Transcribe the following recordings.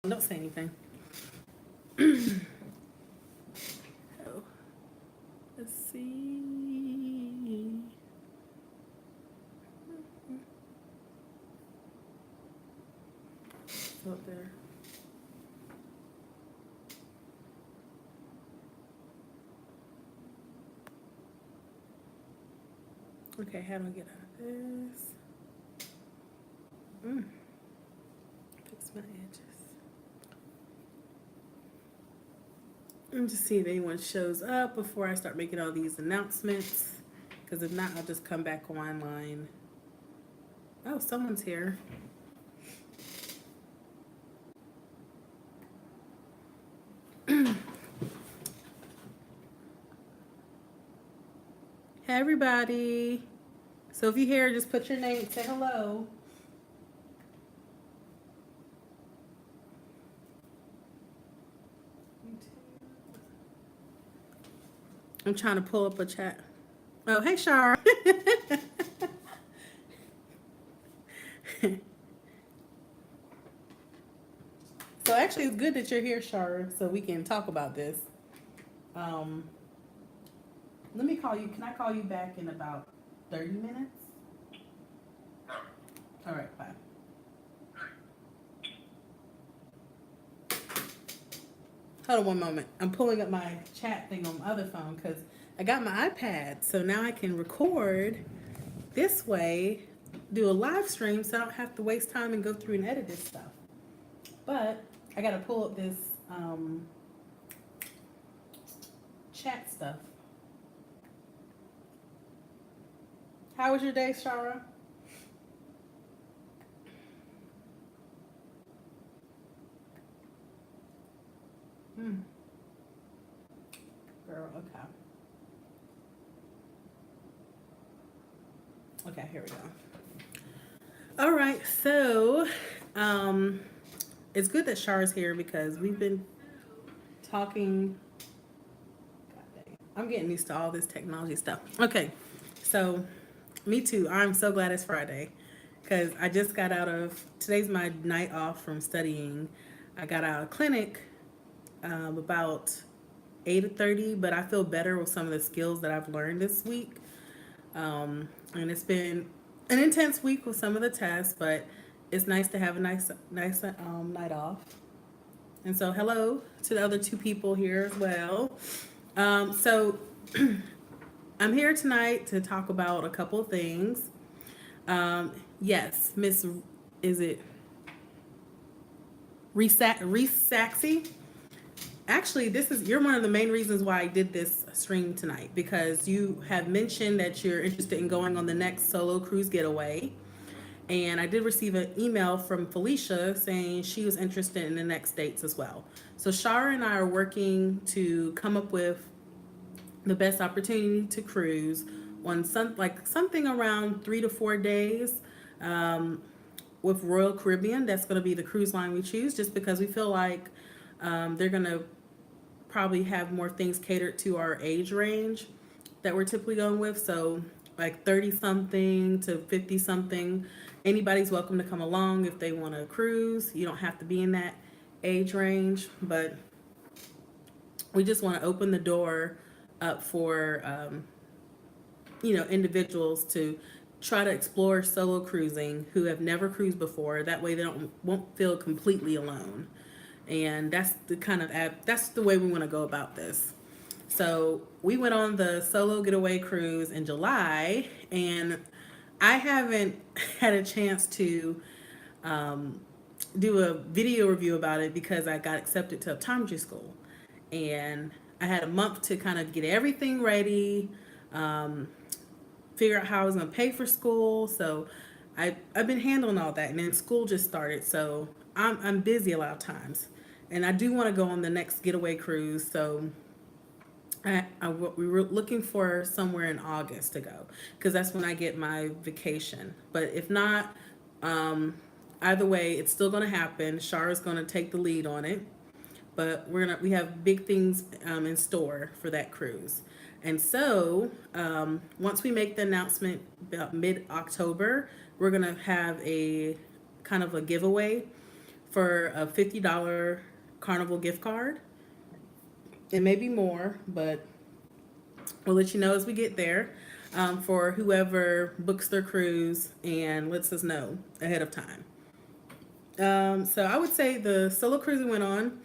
Don't say anything. Oh, let's see. It's up there. Okay, how do I get out of this? Fix my edges. Let me just see if anyone shows up before I start making all these announcements. Because if not, I'll just come back online. Oh, someone's here. Hey, everybody. So if you're here, just put your name, say hello. I'm trying to pull up a chat. Oh, hey, Shar. So actually, it's good that you're here, Shar, so we can talk about this. Um, Let me call you. Can I call you back in about 30 minutes? All right, bye. Hold on one moment. I'm pulling up my chat thing on my other phone because I got my iPad. So now I can record this way, do a live stream so I don't have to waste time and go through and edit this stuff. But I got to pull up this chat stuff. How was your day, Shara? Girl, okay. Okay, here we go. All right, so it's good that Shara's here because we've been talking. God dang, I'm getting used to all this technology stuff. Okay, so me too. I'm so glad it's Friday because I just got out of, today's my night off from studying. I got out of clinic about 8:30, but I feel better with some of the skills that I've learned this week. And it's been an intense week with some of the tests, but it's nice to have a nice night off. And so, hello to the other two people here as well. So, I'm here tonight to talk about a couple of things. Yes, Miss, is it Reese Saxy? Actually, you're one of the main reasons why I did this stream tonight because you have mentioned that you're interested in going on the next Solo Cruise Getaway. And I did receive an email from Felicia saying she was interested in the next dates as well. So Shara and I are working to come up with the best opportunity to cruise on something around 3 to 4 days with Royal Caribbean. That's going to be the cruise line we choose just because we feel like they're going to probably have more things catered to our age range that we're typically going with. So like 30 something to 50 something. Anybody's welcome to come along if they want to cruise. You don't have to be in that age range, but we just want to open the door up for individuals to try to explore solo cruising who have never cruised before. That way they won't feel completely alone. And that's the way we want to go about this. So we went on the Solo Getaway cruise in July, and I haven't had a chance to do a video review about it because I got accepted to optometry school, and I had a month to kind of get everything ready, figure out how I was going to pay for school. So I've been handling all that, and then school just started, so I'm busy a lot of times. And I do want to go on the next getaway cruise, so we were looking for somewhere in August to go because that's when I get my vacation. But if not, either way, it's still going to happen. Shara's going to take the lead on it, but we have big things in store for that cruise. And so once we make the announcement about mid-October, we're going to have a kind of a giveaway for a $50 Carnival gift card. It may be more, but we'll let you know as we get there, for whoever books their cruise and lets us know ahead of time. So I would say the solo cruise we went on,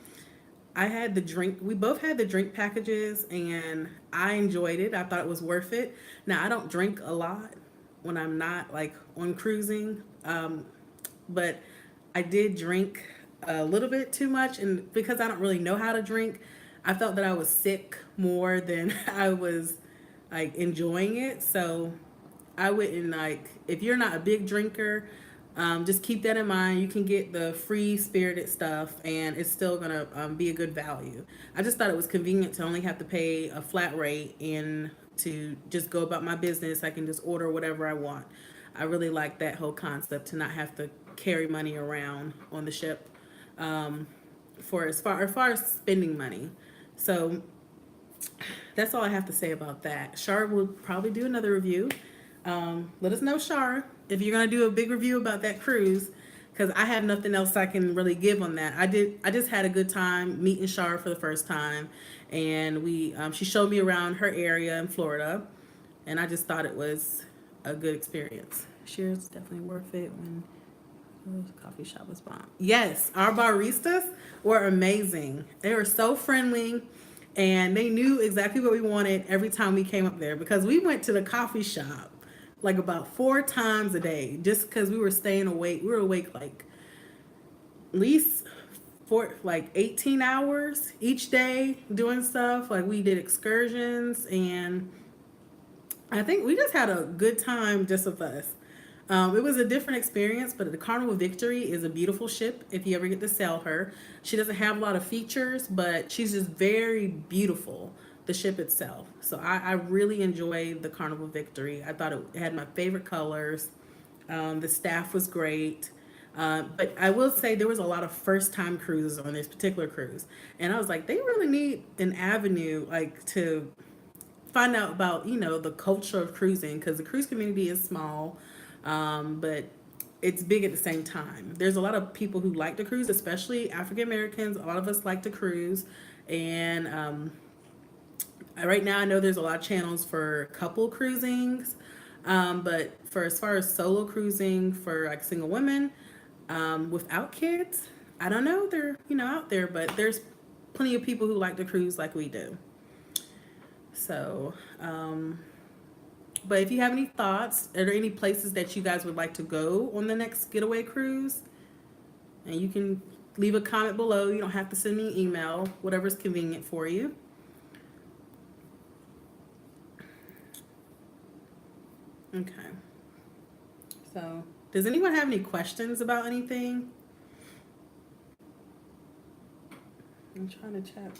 I had the drink. We both had the drink packages, and I enjoyed it. I thought it was worth it. Now I don't drink a lot when I'm not like on cruising, but I did drink a little bit too much, and because I don't really know how to drink, I felt that I was sick more than I was like enjoying it. So I wouldn't like, if you're not a big drinker, just keep that in mind. You can get the free spirited stuff, and it's still gonna be a good value. I just thought it was convenient to only have to pay a flat rate and to just go about my business. I can just order whatever I want. I really like that whole concept to not have to carry money around on the ship, for as far as spending money. So that's all I have to say about that. Shar will probably do another review. Let us know, Shar, if you're gonna do a big review about that cruise, because I have nothing else I can really give on that. I just had a good time meeting Shar for the first time, and she showed me around her area in Florida, and I just thought it was a good experience. Shear's definitely worth it when the coffee shop was bomb. Yes, our baristas were amazing. They were so friendly, and they knew exactly what we wanted every time we came up there, because we went to the coffee shop like about 4 times a day just because we were staying awake. We were awake like at least for like 18 hours each day doing stuff. Like we did excursions, and I think we just had a good time just with us. It was a different experience, but the Carnival Victory is a beautiful ship if you ever get to sail her. She doesn't have a lot of features, but she's just very beautiful, the ship itself. So I really enjoyed the Carnival Victory. I thought it had my favorite colors. The staff was great. But I will say there was a lot of first time cruises on this particular cruise. And I was like, they really need an avenue like to find out about, the culture of cruising, because the cruise community is small, but it's big at the same time. There's a lot of people who like to cruise, especially African Americans. A lot of us like to cruise, and right now I know there's a lot of channels for couple cruisings, but for as far as solo cruising for like single women, without kids, I don't know, they're out there, but there's plenty of people who like to cruise like we do. So, but if you have any thoughts, are there any places that you guys would like to go on the next getaway cruise? And you can leave a comment below. You don't have to send me an email, whatever's convenient for you. Okay. So, does anyone have any questions about anything? I'm trying to check.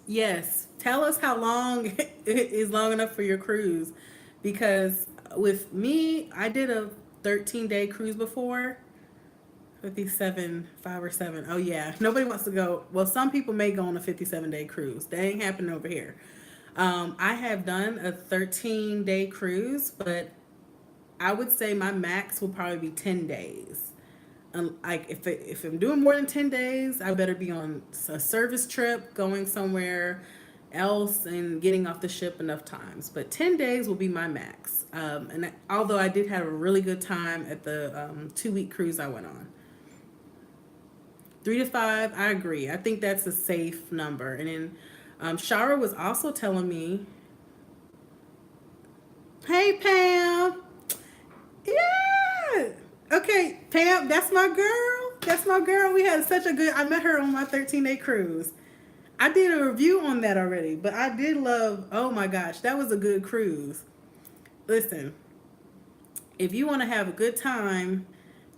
Yes. Tell us how long is long enough for your cruise. Because with me, I did a 13-day cruise before. 57, 5 or 7. Oh, yeah. Nobody wants to go. Well, some people may go on a 57-day cruise. That ain't happening over here. I have done a 13-day cruise, but I would say my max will probably be 10 days. Like if I'm doing more than 10 days, I better be on a service trip, going somewhere else and getting off the ship enough times. But 10 days will be my max. Although I did have a really good time at the 2-week cruise I went on. 3 to 5, I agree. I think that's a safe number. And then Shara was also telling me, hey, Pam. Yeah. Okay, Pam, that's my girl. That's my girl. We had such a good, I met her on my 13-day cruise. I did a review on that already, but I did love, oh my gosh, that was a good cruise. Listen, if you want to have a good time,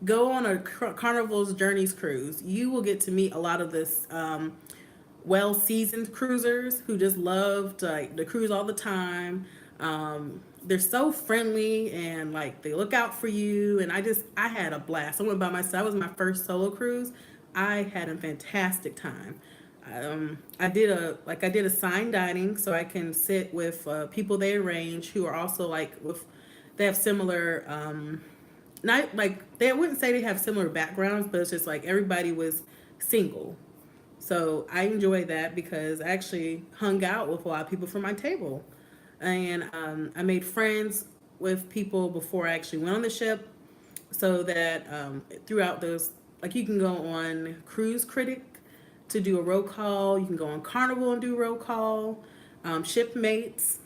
go on a Carnival's Journeys cruise. You will get to meet a lot of this well-seasoned cruisers who just love to cruise all the time. they're so friendly and like they look out for you. And I had a blast. I went by myself. That was my first solo cruise. I had a fantastic time. I did a sign dining so I can sit with people they arrange who are also like with they have similar not like they wouldn't say they have similar backgrounds, but it's just like everybody was single. So I enjoyed that because I actually hung out with a lot of people from my table. And I made friends with people before I actually went on the ship so that throughout those, like you can go on Cruise Critic to do a roll call, you can go on Carnival and do roll call, Shipmates,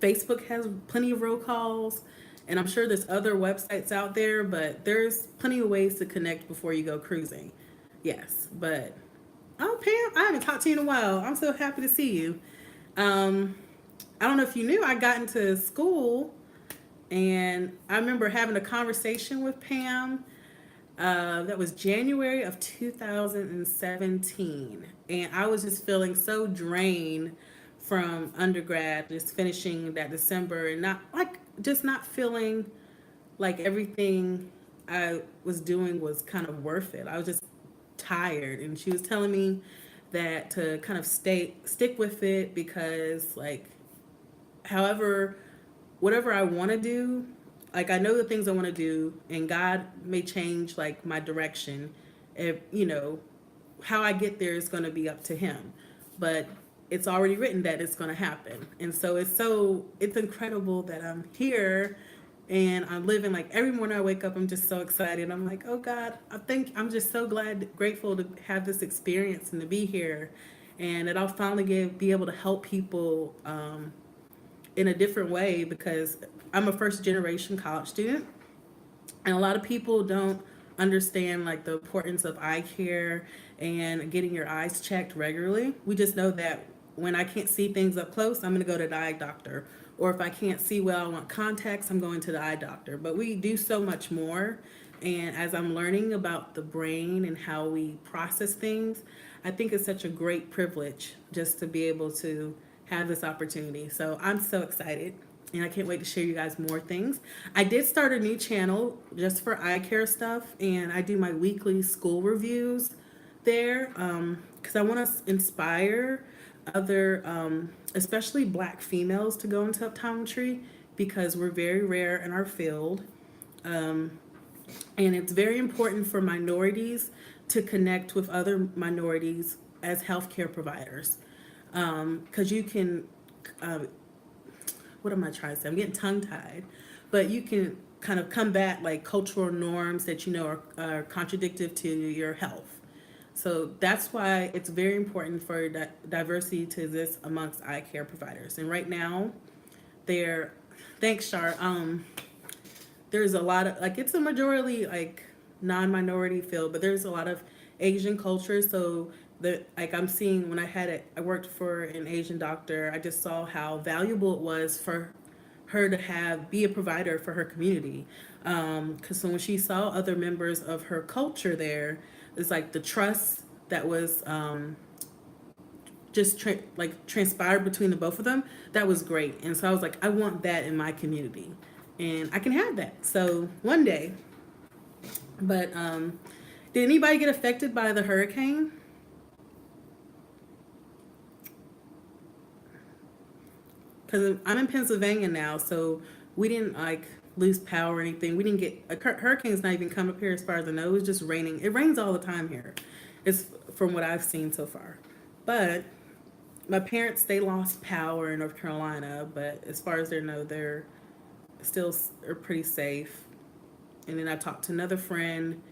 Facebook has plenty of roll calls, and I'm sure there's other websites out there, but there's plenty of ways to connect before you go cruising. Yes, but oh, Pam, I haven't talked to you in a while. I'm so happy to see you. Um, I don't know if you knew I got into school, and I remember having a conversation with Pam. That was January of 2017, and I was just feeling so drained from undergrad, just finishing that December, and not feeling like everything I was doing was kind of worth it. I was just tired, and she was telling me that to kind of stick with it because like however whatever I want to do, like I know the things I want to do, and God may change like my direction. If how I get there is going to be up to Him, but it's already written that it's going to happen, and it's incredible that I'm here. And I'm living like every morning I wake up, I'm just so excited. I'm like, oh God, I'm just so grateful to have this experience and to be here, and that I'll finally be able to help people in a different way because I'm a first generation college student, and a lot of people don't understand like the importance of eye care and getting your eyes checked regularly. We just know that when I can't see things up close, I'm going to go to the eye doctor, or if I can't see well, I want contacts, I'm going to the eye doctor. But we do so much more, and as I'm learning about the brain and how we process things, I think it's such a great privilege just to be able to have this opportunity. So I'm so excited, and I can't wait to share you guys more things. I did start a new channel just for eye care stuff, and I do my weekly school reviews there because I want to inspire other, especially Black females, to go into optometry because we're very rare in our field. And it's very important for minorities to connect with other minorities as healthcare providers because you can what am I trying to say? I'm getting tongue tied, but you can kind of combat like cultural norms that are contradictive to your health. So that's why it's very important for diversity to exist amongst eye care providers. And right now, there, thanks, Shar. There's a lot of like it's a majority like non-minority field, but there's a lot of Asian culture. So I'm seeing when I worked for an Asian doctor, I just saw how valuable it was for her to be a provider for her community. Because when she saw other members of her culture there, it's like the trust that was transpired between the both of them. That was great, and so I was like, I want that in my community, and I can have that. So one day, but did anybody get affected by the hurricane? Because I'm in Pennsylvania now, so we didn't like lose power or anything. We didn't get a hurricane's not even come up here as far as I know. It was just raining. It rains all the time here. It's from what I've seen so far. But my parents, they lost power in North Carolina, but as far as they know, they're still are pretty safe. And then I talked to another friend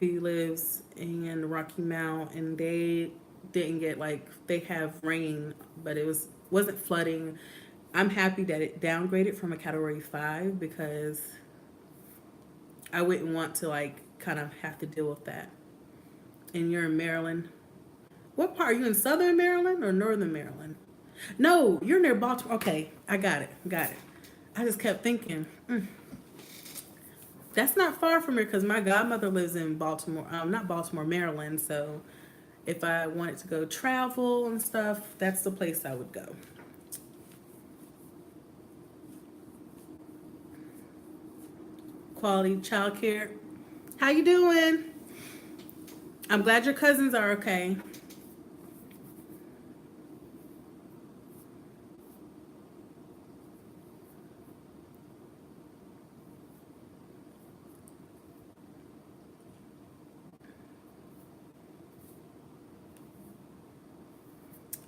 who lives in Rocky Mount, and they didn't get they have rain, but wasn't flooding. I'm happy that it downgraded from a category 5 because I wouldn't want to kind of have to deal with that. And you're in Maryland. What part? Are you in Southern Maryland or Northern Maryland? No, you're near Baltimore. Okay, I got it. I just kept thinking, that's not far from here because my godmother lives in Baltimore, not Baltimore, Maryland. So if I wanted to go travel and stuff, that's the place I would go. quality childcare. How you doing? I'm glad your cousins are okay.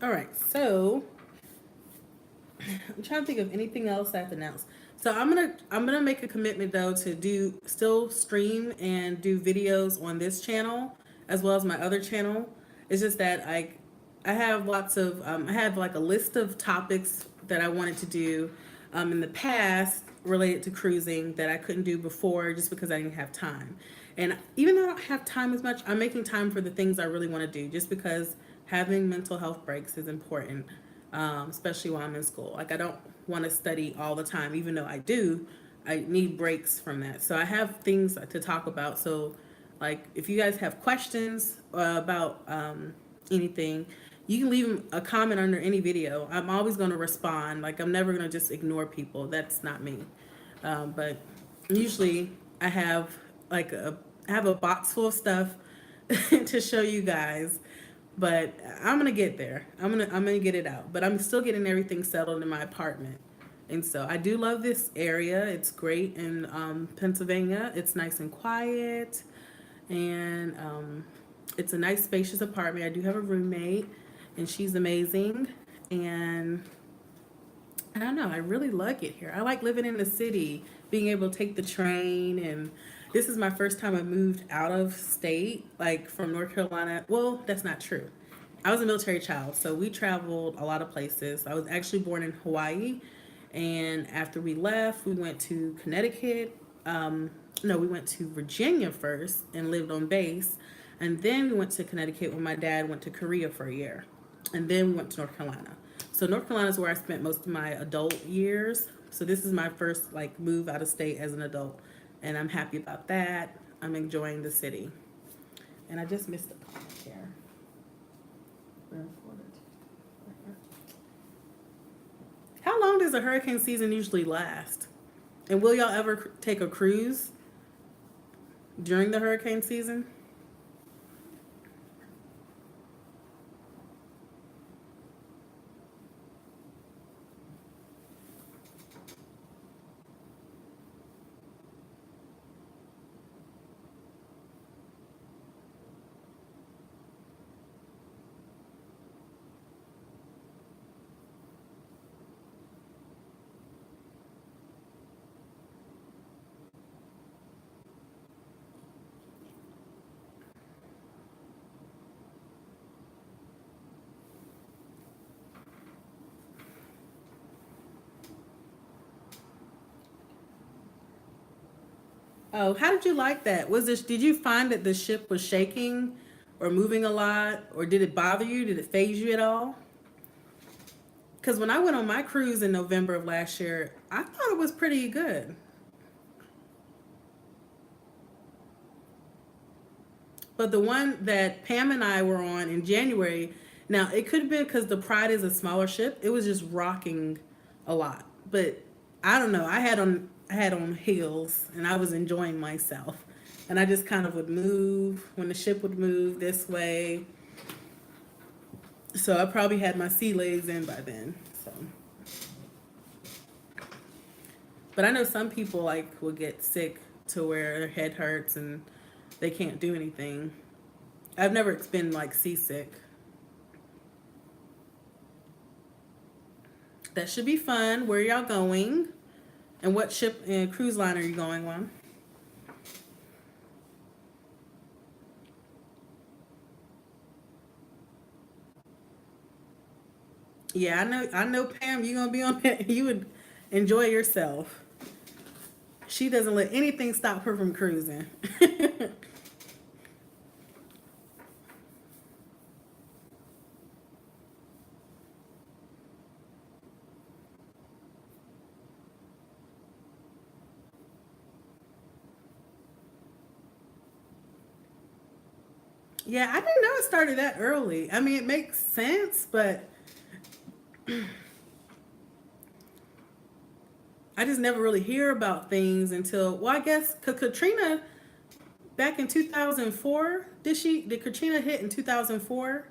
All right, so I'm trying to think of anything else I have to announce. So I'm gonna make a commitment though to do still stream and do videos on this channel as well as my other channel. It's just that I have lots of I have like a list of topics that I wanted to do in the past related to cruising that I couldn't do before just because I didn't have time. And even though I don't have time as much, I'm making time for the things I really want to do just because having mental health breaks is important, especially while I'm in school. Like, I don't want to study all the time, even though I do. I need breaks from that. So I have things to talk about. So, like, if you guys have questions about anything, you can leave a comment under any video. I'm always going to respond. Like, I'm never going to just ignore people. That's not me. But usually I have like I have a box full of stuff to show you guys, but I'm gonna get there. I'm gonna get it out. But I'm still getting everything settled in my apartment, and so I do love this area. It's great in Pennsylvania. It's nice and quiet, and it's a nice spacious apartment. I do have a roommate, and she's amazing, and I don't know. I really like it here. I like living in the city, being able to take the train, and this is my first time I moved out of state, like from North Carolina. Well, that's not true. I was a military child, so we traveled a lot of places. I was actually born in Hawaii, and after we left, we went to Connecticut. No, we went to Virginia first and lived on base, and then we went to Connecticut when my dad went to Korea for a year, and then we went to North Carolina. So North Carolina is where I spent most of my adult years. So this is my first like move out of state as an adult, and I'm happy about that. I'm enjoying the city, and I just missed the comment here. How long does a hurricane season usually last? And will y'all ever take a cruise during the hurricane season? Oh, how did you like that? Was this, did you find that the ship was shaking or moving a lot, or did it bother you? Did it phase you at all? Because when I went on my cruise in November of last year, I thought it was pretty good. But the one that Pam and I were on in January, now it could have been because the Pride is a smaller ship. It was just rocking a lot. But I don't know. I had on heels and I was enjoying myself. And I just kind of would move when the ship would move this way. So I probably had my sea legs in by then. So, but I know some people like will get sick to where their head hurts and they can't do anything. I've never been like seasick. That should be fun. Where y'all going? And what ship and cruise line are you going on? Yeah, I know. I know, Pam. You gonna be on that? You would enjoy yourself. She doesn't let anything stop her from cruising. Yeah, I didn't know it started that early. I mean, it makes sense, but I just never really hear about things until, well, I guess Katrina back in 2004. Did Katrina hit in 2004?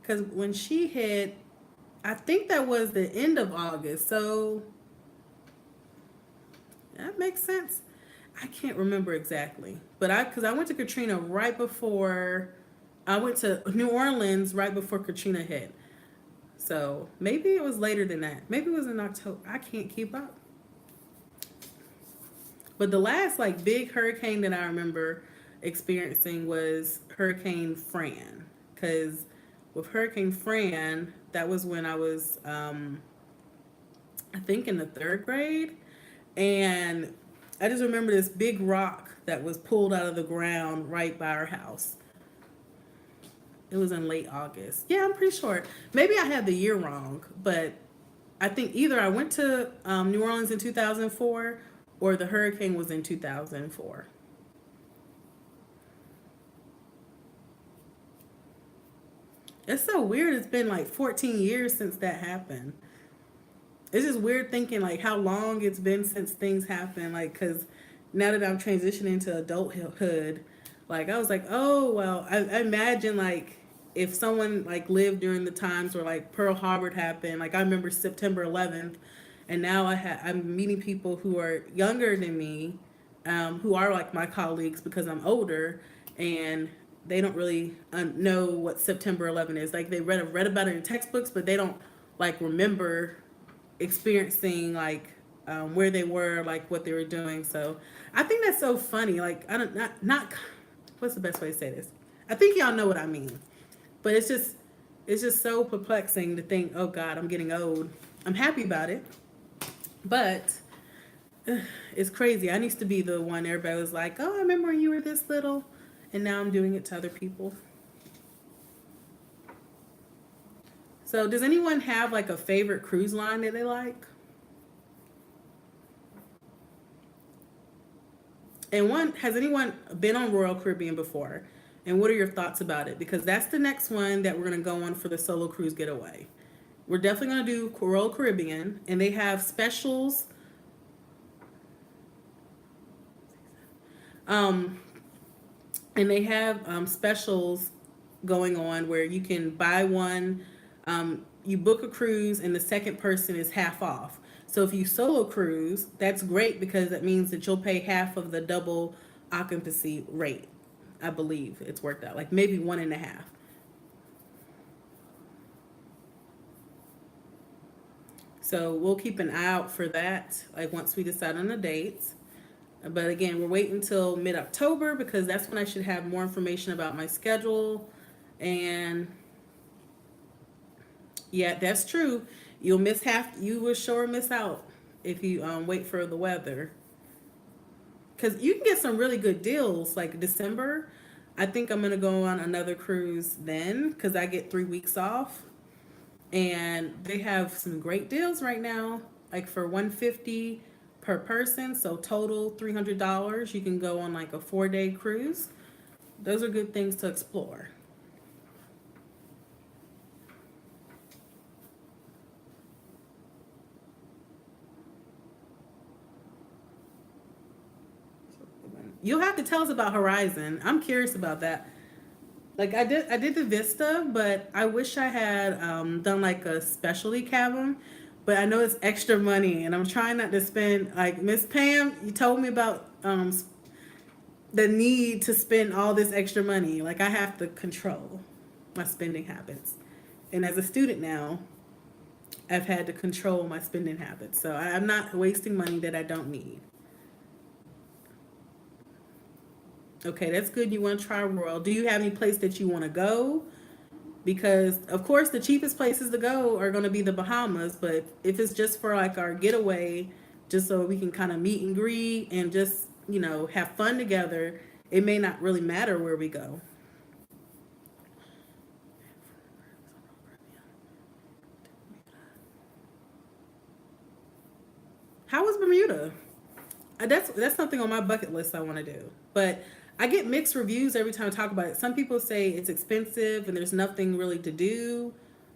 Because when she hit, I think that was the end of August. So that makes sense. I can't remember exactly, but because I went to Katrina right before, I went to New Orleans right before Katrina hit. So maybe it was later than that. Maybe it was in October. I can't keep up. But the last like big hurricane that I remember experiencing was Hurricane Fran. Because with Hurricane Fran, that was when I was, I think, in the third grade. And I just remember this big rock that was pulled out of the ground right by our house. It was in late August. Yeah, I'm pretty sure. Maybe I had the year wrong, but I think either I went to New Orleans in 2004 or the hurricane was in 2004. It's so weird. It's been like 14 years since that happened. It's just weird thinking like how long it's been since things happened. Like, because now that I'm transitioning to adulthood, like I was like, oh well, I imagine like if someone like lived during the times where like Pearl Harbor happened. Like I remember September 11th, and now I'm meeting people who are younger than me, who are like my colleagues because I'm older, and they don't really know what September 11th is. Like they read about it in textbooks, but they don't like remember experiencing like where they were, like what they were doing. So I think that's so funny. Like I don't not what's the best way to say this? I think y'all know what I mean, but it's just so perplexing to think, oh God, I'm getting old. I'm happy about it, but it's crazy. I used to be the one everybody was like, oh, I remember when you were this little, and now I'm doing it to other people. So does anyone have like a favorite cruise line that they like? And one, has anyone been on Royal Caribbean before? And what are your thoughts about it? Because that's the next one that we're going to go on for the Solo Cruise Getaway. We're definitely going to do Royal Caribbean, and they have specials. Um, and they have specials going on where you can buy one, you book a cruise, and the second person is half off. So if you solo cruise, that's great because that means that you'll pay half of the double occupancy rate. I believe it's worked out, like maybe one and a half. So we'll keep an eye out for that, like once we decide on the dates. But again, we're waiting until mid-October because that's when I should have more information about my schedule. And yeah, that's true. You'll miss half. You will sure miss out if you wait for the weather. Because you can get some really good deals like December. I think I'm gonna go on another cruise then because I get 3 weeks off, and they have some great deals right now. Like for 150 per person, so total $300. You can go on like a 4-day cruise. Those are good things to explore. You'll have to tell us about Horizon. I'm curious about that. Like I did the Vista, but I wish I had done like a specialty cabin. But I know it's extra money, and I'm trying not to spend. Like Miss Pam, you told me about the need to spend all this extra money. Like I have to control my spending habits, and as a student now, I've had to control my spending habits. So I'm not wasting money that I don't need. Okay, that's good. You want to try Royal. Do you have any place that you want to go? Because of course the cheapest places to go are going to be the Bahamas, but if it's just for like our getaway, just so we can kind of meet and greet and just, have fun together, it may not really matter where we go. How was Bermuda? That's something on my bucket list I want to do. But I get mixed reviews every time I talk about it. Some people say it's expensive and there's nothing really to do,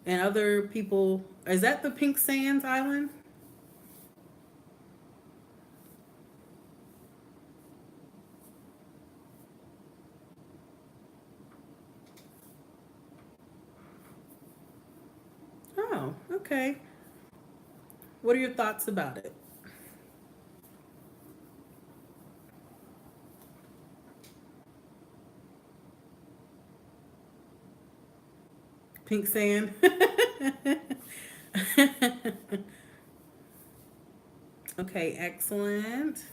and other people, is that the Pink Sands Island? Oh, okay. What are your thoughts about it? Pink sand. Okay, excellent.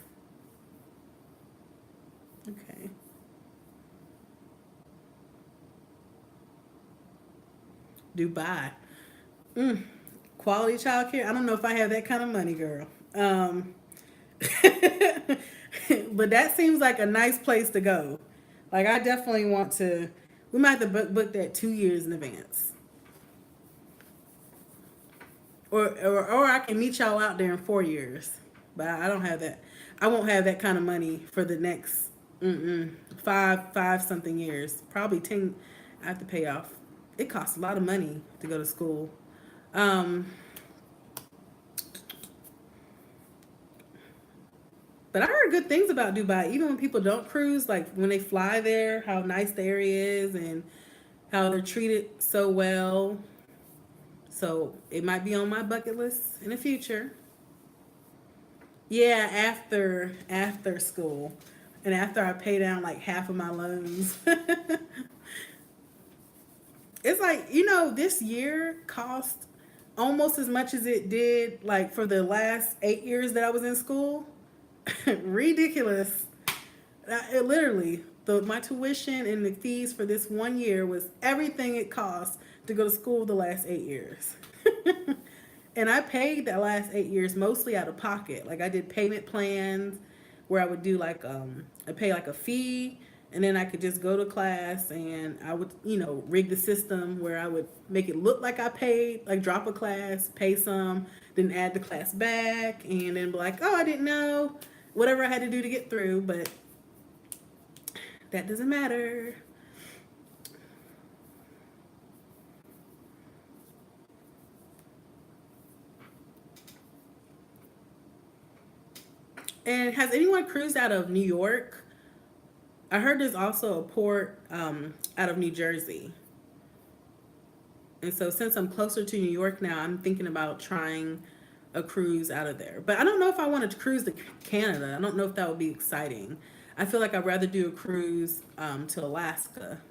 Okay. Dubai. Mm. Quality childcare. I don't know if I have that kind of money, girl. But that seems like a nice place to go. Like I definitely want to. We might have to book that 2 years in advance, or I can meet y'all out there in 4 years. But I don't have that. I won't have that kind of money for the next five something years. Probably 10. I have to pay off. It costs a lot of money to go to school. Um, But I heard good things about Dubai. Even when people don't cruise, like when they fly there, how nice the area is and how they're treated so well. So it might be on my bucket list in the future. Yeah, after school, and after I pay down like half of my loans. It's like this year cost almost as much as it did like for the last 8 years that I was in school. Ridiculous. It literally my tuition and the fees for this 1 year was everything it cost to go to school the last 8 years. And I paid that last 8 years mostly out of pocket. Like I did payment plans where I would do like I pay like a fee and then I could just go to class and I would, rig the system where I would make it look like I paid, like drop a class, pay some, then add the class back and then be like, oh, I didn't know. Whatever I had to do to get through, but that doesn't matter. And has anyone cruised out of New York? I heard there's also a port out of New Jersey. And so since I'm closer to New York now, I'm thinking about trying a cruise out of there. But I don't know if I wanted to cruise to Canada. I don't know if that would be exciting. I feel like I'd rather do a cruise to Alaska.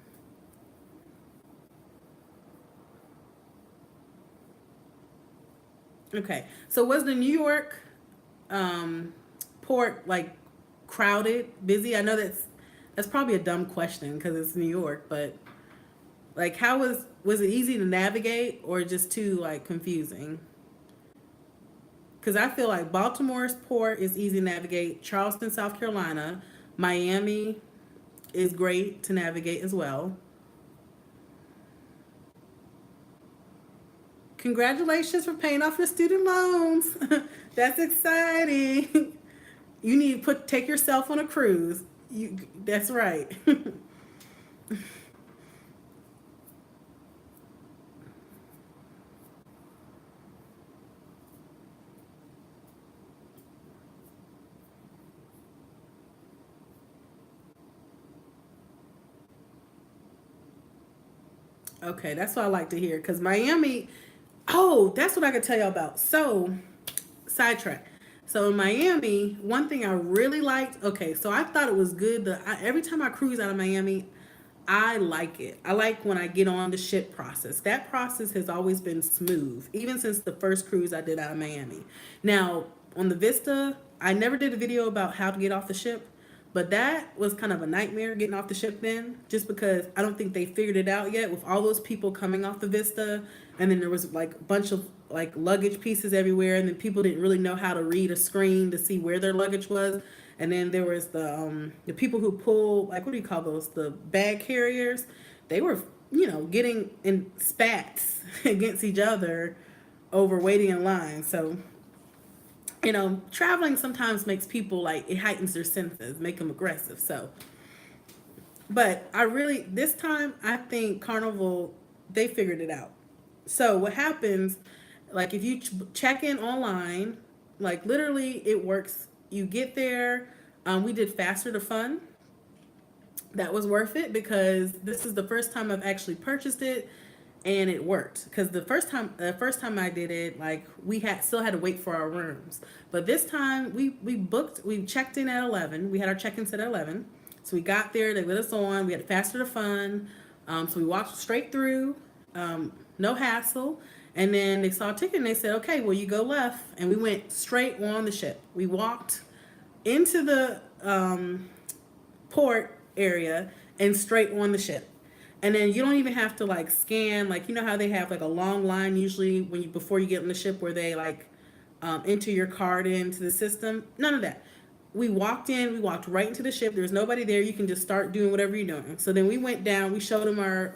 Okay. So was the New York um, port like crowded, busy? I know that's probably a dumb question because it's New York, but like how was it easy to navigate or just too like confusing? Because I feel like Baltimore's port is easy to navigate. Charleston, South Carolina, Miami is great to navigate as well. Congratulations for paying off your student loans. That's exciting. You need to take yourself on a cruise. That's right. Okay, that's what I like to hear. Because Miami, oh, that's what I could tell you about. So, sidetrack. So in Miami, one thing I really liked. Okay, so I thought it was good. Every time I cruise out of Miami, I like it. I like when I get on the ship process. That process has always been smooth, even since the first cruise I did out of Miami. Now, on the Vista, I never did a video about how to get off the ship, but that was kind of a nightmare getting off the ship then, just because I don't think they figured it out yet with all those people coming off the Vista. And then there was like a bunch of like luggage pieces everywhere, and then people didn't really know how to read a screen to see where their luggage was. And then there was the people who pull, like, what do you call those, the bag carriers. They were getting in spats against each other over waiting in line. So traveling sometimes makes people, like, it heightens their senses, make them aggressive. So but I really, this time I think Carnival, they figured it out. So what happens, like, if you check in online, like, literally it works. You get there. We did Faster to Fun. That was worth it because this is the first time I've actually purchased it. and it worked because the first time I did it, like we had still had to wait for our rooms, but this time we checked in at 11. We had our check-ins at 11, so we got there. They let us on. We had faster to fun, so we walked straight through, no hassle. And then they saw a ticket and they said, "Okay, well you go left," and we went straight on the ship. We walked into the port area and straight on the ship. And then you don't even have to like scan, like you know how they have like a long line usually when you before you get on the ship where they like enter your card into the system. None of that. We walked in, we walked right into the ship. There's nobody there. You can just start doing whatever you're doing. So then we went down. We showed them our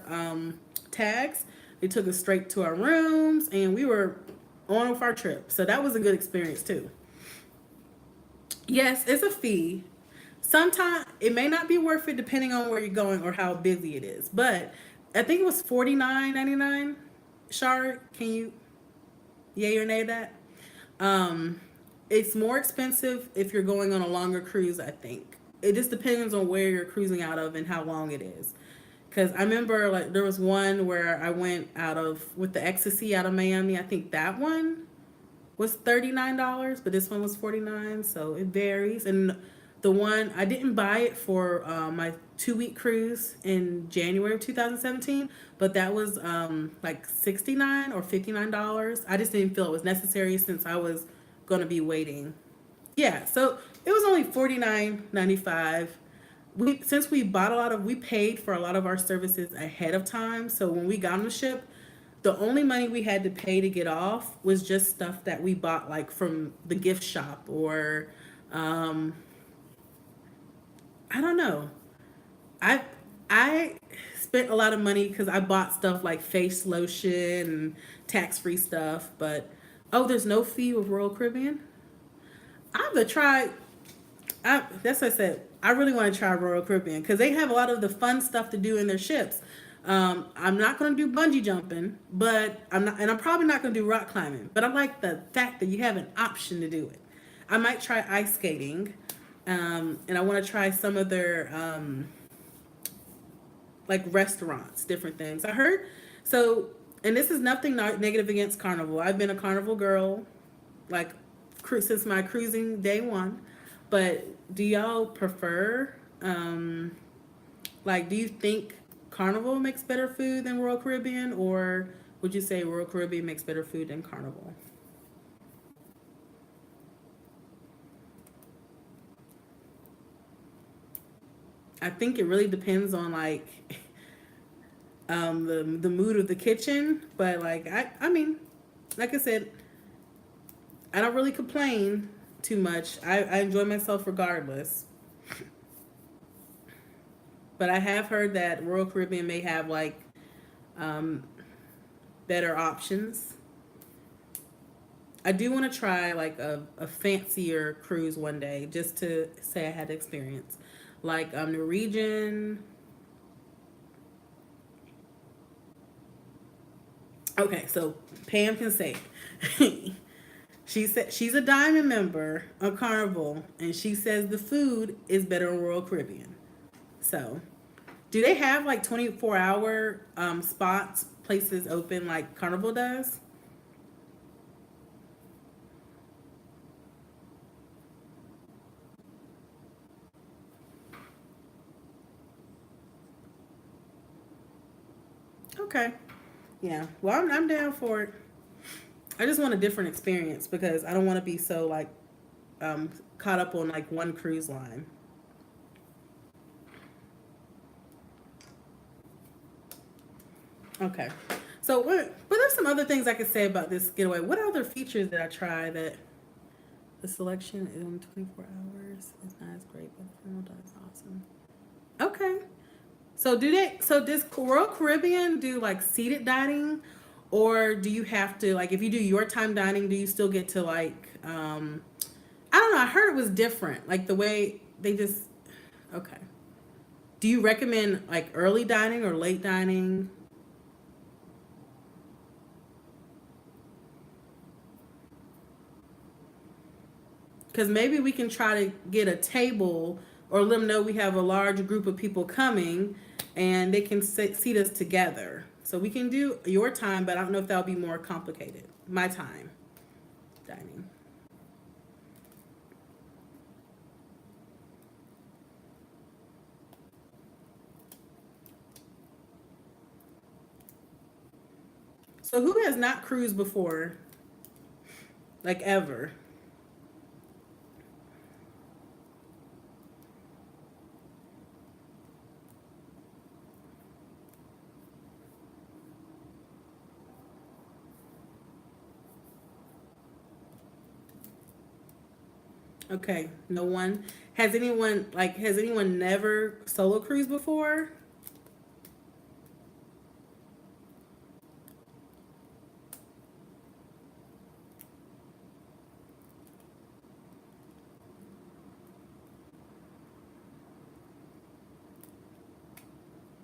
tags. They took us straight to our rooms, and we were on with our trip. So that was a good experience too. Yes, it's a fee. Sometimes it may not be worth it depending on where you're going or how busy it is. But I think it was $49.99. Shar, can you yay or nay that? Um, it's more expensive if you're going on a longer cruise, I think. It just depends on where you're cruising out of and how long it is. Because I remember like there was one where I went out of with the ecstasy out of Miami. I think that one was $39, but this one was 49, so it varies. And the one I didn't buy it for my 2 week cruise in January of 2017, but that was like $69 or $59. I just didn't feel it was necessary since I was going to be waiting. Yeah, so it was only 49.95. We bought a lot of we paid for a lot of our services ahead of time. So when we got on the ship, the only money we had to pay to get off was just stuff that we bought like from the gift shop or um I don't know. I I spent a lot of money because I bought stuff like face lotion and tax free stuff, but oh, there's no fee with Royal Caribbean. I'm gonna try. That's what I said. I really want to try Royal Caribbean because they have a lot of the fun stuff to do in their ships. I'm not going to do bungee jumping, but I'm probably not going to do rock climbing. But I like the fact that you have an option to do it. I might try ice skating, and I want to try some of their like restaurants, different things. I heard so, and this is nothing negative against Carnival. I've been a Carnival girl, like since my cruising day one. But do y'all prefer, like, do you think Carnival makes better food than Royal Caribbean, or would you say Royal Caribbean makes better food than Carnival? I think it really depends on like the mood of the kitchen, but like I mean, like I said, I don't really complain too much. I enjoy myself regardless. But I have heard that Royal Caribbean may have like um, better options. I do want to try like a fancier cruise one day just to say I had experience. Like Norwegian. Okay, so Pam can say she said she's a diamond member of Carnival, and she says the food is better in Royal Caribbean. So, do they have like 24-hour spots, places open like Carnival does? Okay. Yeah. Well, I'm down for it. I just want a different experience because I don't want to be so like caught up on like one cruise line. Okay. So what? But there's some other things I could say about this getaway. What other features did I try that the selection in 24 hours is not as great, but the final is awesome. Okay. So do they? So does Royal Caribbean do like seated dining, or do you have to like if you do your time dining, do you still get to like I don't know. I heard it was different, like the way they just okay. Do you recommend like early dining or late dining? Because maybe we can try to get a table or let them know we have a large group of people coming, and they can seat us together. So we can do your time, but I don't know if that'll be more complicated. My time dining. So who has not cruised before? Like ever? Okay, no one. Has anyone never solo cruised before?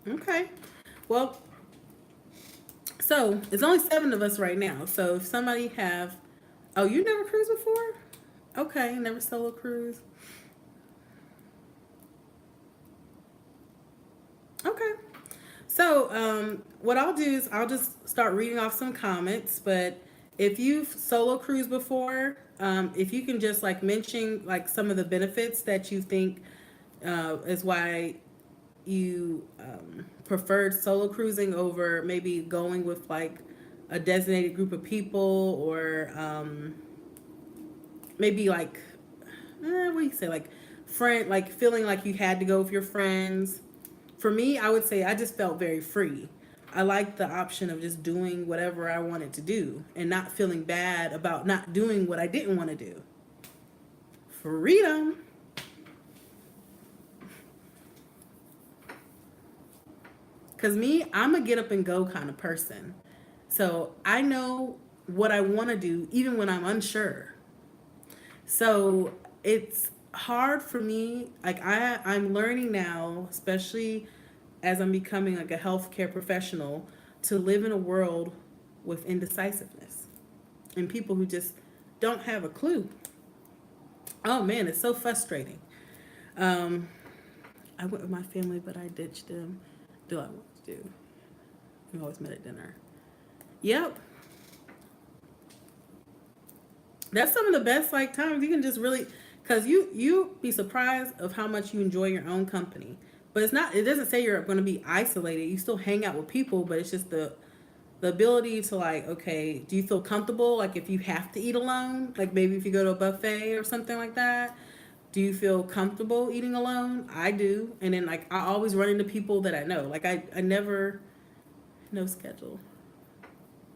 Okay. Well, so it's only seven of us right now. So if somebody have, oh, you never cruised before? Okay, never solo cruise. Okay. So what I'll do is I'll just start reading off some comments. But if you've solo cruised before, if you can just like mention like some of the benefits that you think is why you preferred solo cruising over maybe going with like a designated group of people or maybe like what do you say like friend like feeling like you had to go with your friends. For me, I would say I just felt very free. I liked the option of just doing whatever I wanted to do and not feeling bad about not doing what I didn't want to do. Freedom. Because me, I'm a get up and go kind of person. So I know what I want to do even when I'm unsure. So it's hard for me. Like I'm learning now, especially as I'm becoming like a healthcare professional, to live in a world with indecisiveness and people who just don't have a clue. Oh man, it's so frustrating. Um, I went with my family, but I ditched them. Do I want to do? We always met at dinner. Yep, that's some of the best like times you can just really, because you be surprised of how much you enjoy your own company. But it's not. It doesn't say you're going to be isolated. You still hang out with people, but it's just the ability to like, okay, do you feel comfortable? Like if you have to eat alone, like maybe if you go to a buffet or something like that, do you feel comfortable eating alone? I do. And then like I always run into people that I know. Like I never no schedule.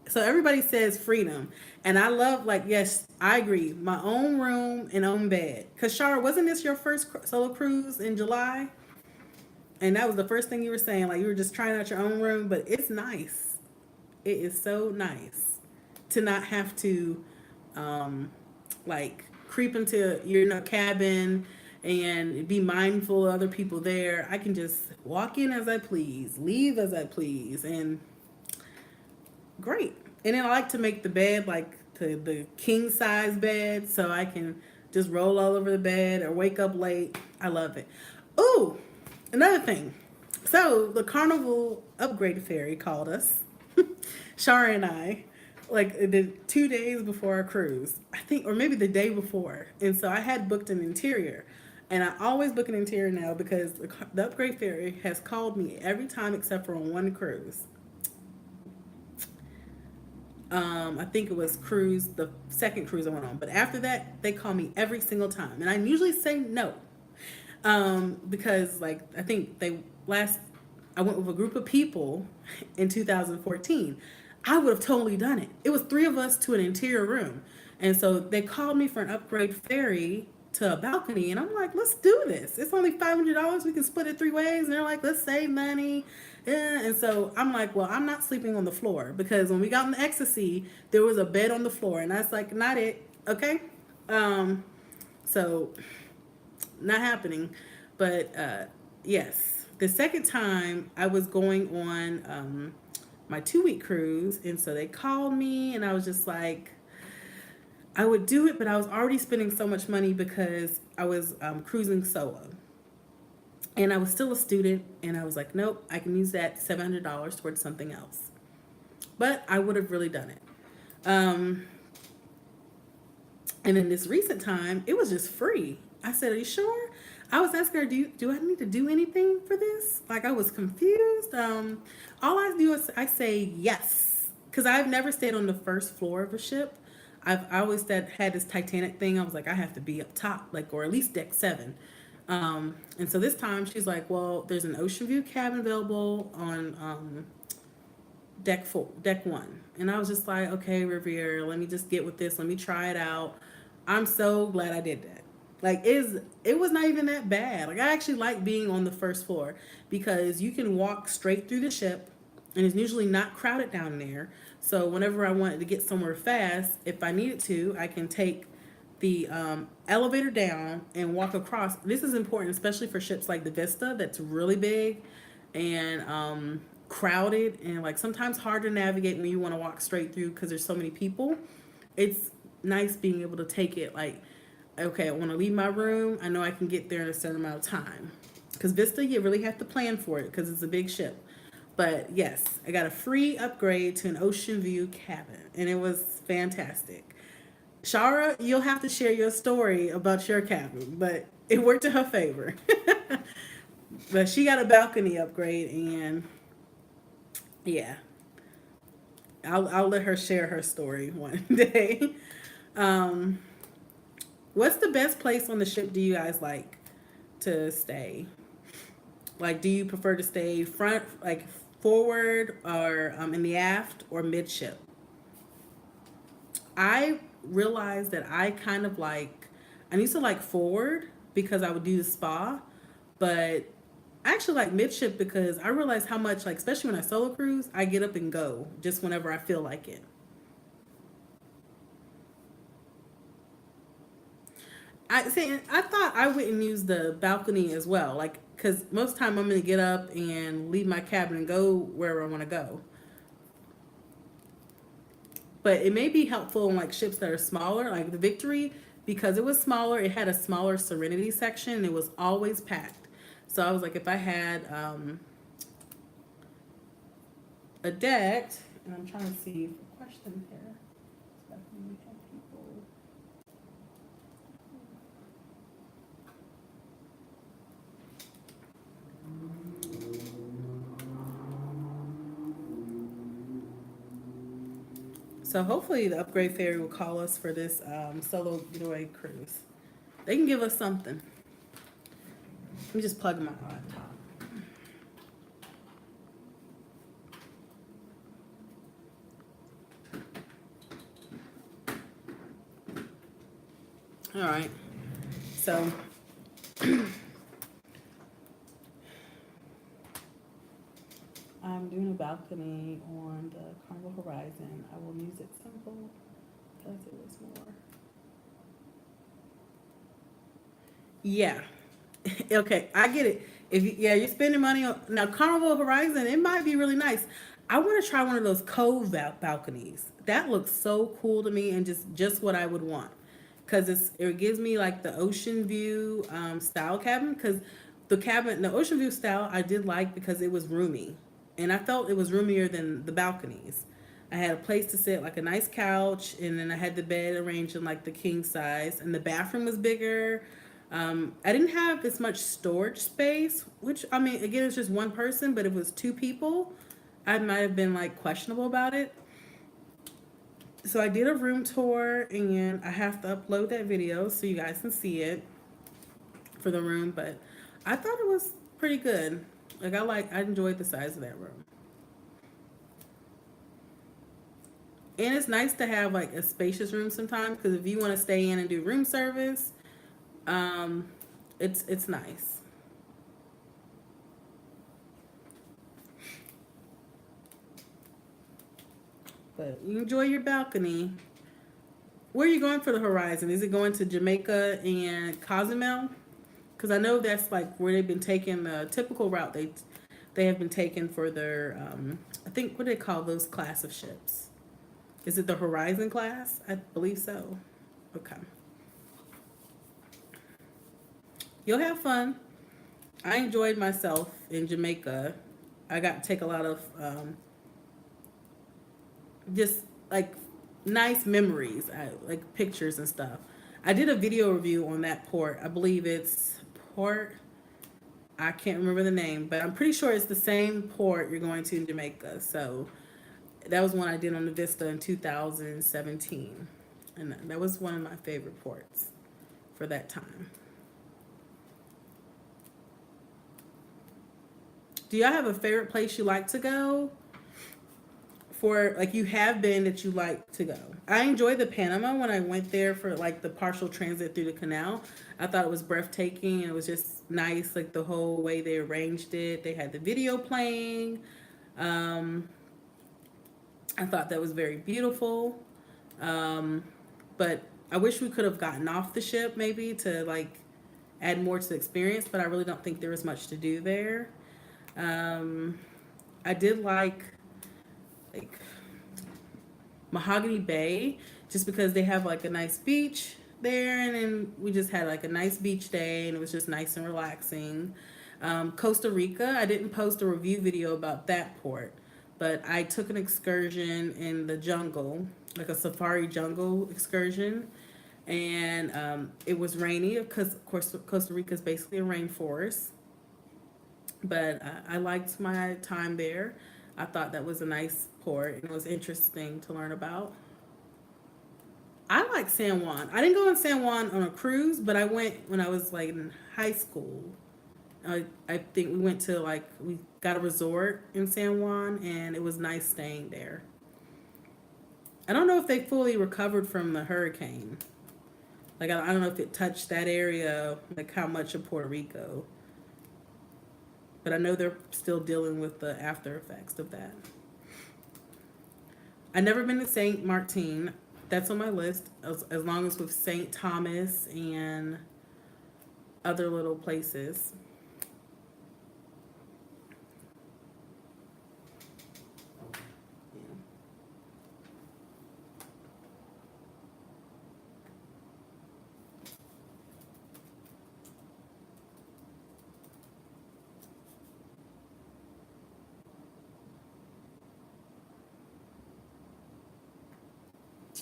So everybody says freedom. And I love like yes, I agree. My own room and own bed. Cause Shara, wasn't this your first solo cruise in July? And that was the first thing you were saying, like you were just trying out your own room, but it's nice. It is so nice to not have to um, like creep into your cabin and be mindful of other people there. I can just walk in as I please, leave as I please, and great. And then I like to make the bed like the king size bed so I can just roll all over the bed or wake up late. I love it. Ooh, another thing. So the Carnival Upgrade Ferry called us, Shara and I, like the 2 days before our cruise, I think, or maybe the day before. And so I had booked an interior. And I always book an interior now because the Upgrade Ferry has called me every time except for on one cruise. I think it was cruise, the second cruise I went on. But after that, they call me every single time. And I usually say no. Because like I think I went with a group of people in 2014. I would have totally done it. It was three of us to an interior room. And so they called me for an upgrade ferry to a balcony. And I'm like, let's do this. It's only $500. We can split it three ways. And they're like, let's save money. Yeah. And so I'm like, well, I'm not sleeping on the floor because when we got in the ecstasy, there was a bed on the floor. And that's like, not it. Okay. So not happening. But yes, the second time I was going on my 2 week cruise, and so they called me, and I was just like, I would do it, but I was already spending so much money because I was cruising solo, and I was still a student, and I was like, nope, I can use that $700 towards something else. but I would have really done it. Um, and in this recent time, it was just free. I said, "Are you sure?" I was asking her, do I need to do anything for this?" Like I was confused. All I do is I say yes, because I've never stayed on the first floor of a ship. I always had this Titanic thing. I was like, I have to be up top, like, or at least deck seven. And so this time she's like, "Well, there's an ocean view cabin available on deck one." And I was just like, "Okay, Riviera, let me just get with this. Let me try it out." I'm so glad I did that. Like it was not even that bad. Like I actually like being on the first floor because you can walk straight through the ship and it's usually not crowded down there. So whenever I wanted to get somewhere fast, if I needed to, I can take the elevator down and walk across. This is important, especially for ships like the Vista, that's really big and crowded and like sometimes hard to navigate when you want to walk straight through because there's so many people. It's nice being able to take it like, okay, I want to leave my room. I know I can get there in a certain amount of time. Because Vista, you really have to plan for it because it's a big ship. But yes, I got a free upgrade to an ocean view cabin, and it was fantastic. Shara, you'll have to share your story about your cabin, but it worked in her favor. But she got a balcony upgrade, and yeah, I'll let her share her story one day. Um, what's the best place on the ship do you guys like to stay? Like, do you prefer to stay front, like forward, or in the aft, or midship? I realized that I kind of like, I used to like forward because I would do the spa, but I actually like midship because I realized how much, like, especially when I solo cruise, I get up and go just whenever I feel like it. I thought I wouldn't use the balcony as well, like, because most of the time I'm gonna get up and leave my cabin and go wherever I want to go. But it may be helpful in like ships that are smaller, like the Victory, because it was smaller. It had a smaller Serenity section. And it was always packed. So I was like, if I had a deck, and I'm trying to see a question here. So hopefully the upgrade fairy will call us for this solo getaway cruise. They can give us something. Let me just plug my laptop. All right. So I'm doing a balcony on the Carnival Horizon. I will use it simple because it was more. Yeah. Okay, I get it. If yeah, you're spending money on now Carnival Horizon, it might be really nice. I want to try one of those cove balconies. That looks so cool to me and just what I would want. Cuz it gives me like the ocean view style cabin cuz the ocean view style I did like because it was roomy. And I felt it was roomier than the balconies. I had a place to sit, like a nice couch, and then I had the bed arranged in like the king size, and the bathroom was bigger. I didn't have as much storage space, which I mean, again, it's just one person, but if it was two people, I might have been like questionable about it. So I did a room tour, and I have to upload that video so you guys can see it for the room. But I thought it was pretty good. I enjoyed the size of that room. And it's nice to have like a spacious room sometimes because if you want to stay in and do room service, um, it's nice. But you enjoy your balcony. Where are you going for the horizon? Is it going to Jamaica and Cozumel? Because I know that's like where they've been taking the typical route they have been taken for their I think what do they call those class of ships? Is it the Horizon class? I believe so. Okay. You'll have fun. I enjoyed myself in Jamaica. I got to take a lot of just like nice memories, like pictures and stuff. I did a video review on that port. I believe it's port. I can't remember the name, but I'm pretty sure it's the same port you're going to in Jamaica. So that was one I did on the Vista in 2017, and that was one of my favorite ports for that time. Do y'all have a favorite place you like to go? For like you have been that you like to go. I enjoyed the Panama when I went there for like the partial transit through the canal. I thought it was breathtaking. It was just nice, like the whole way they arranged it. They had the video playing. Um, I thought that was very beautiful. Um, but I wish we could have gotten off the ship maybe to like add more to the experience. But I really don't think there was much to do there. Um, I did like Mahogany Bay, just because they have like a nice beach there, and then we just had like a nice beach day, and it was just nice and relaxing. Costa Rica, I didn't post a review video about that port, but I took an excursion in the jungle, like a safari jungle excursion, and it was rainy because, of course, Costa Rica is basically a rainforest. But I liked my time there. I thought that was a nice port and it was interesting to learn about. I like San Juan. I didn't go in San Juan on a cruise, but I went when I was like in high school. I think we went to like, we got a resort in San Juan and it was nice staying there. I don't know if they fully recovered from the hurricane. Like, I don't know if it touched that area, like how much of Puerto Rico. But I know they're still dealing with the after effects of that. I've never been to St. Martin. That's on my list, as long as with St. Thomas and other little places.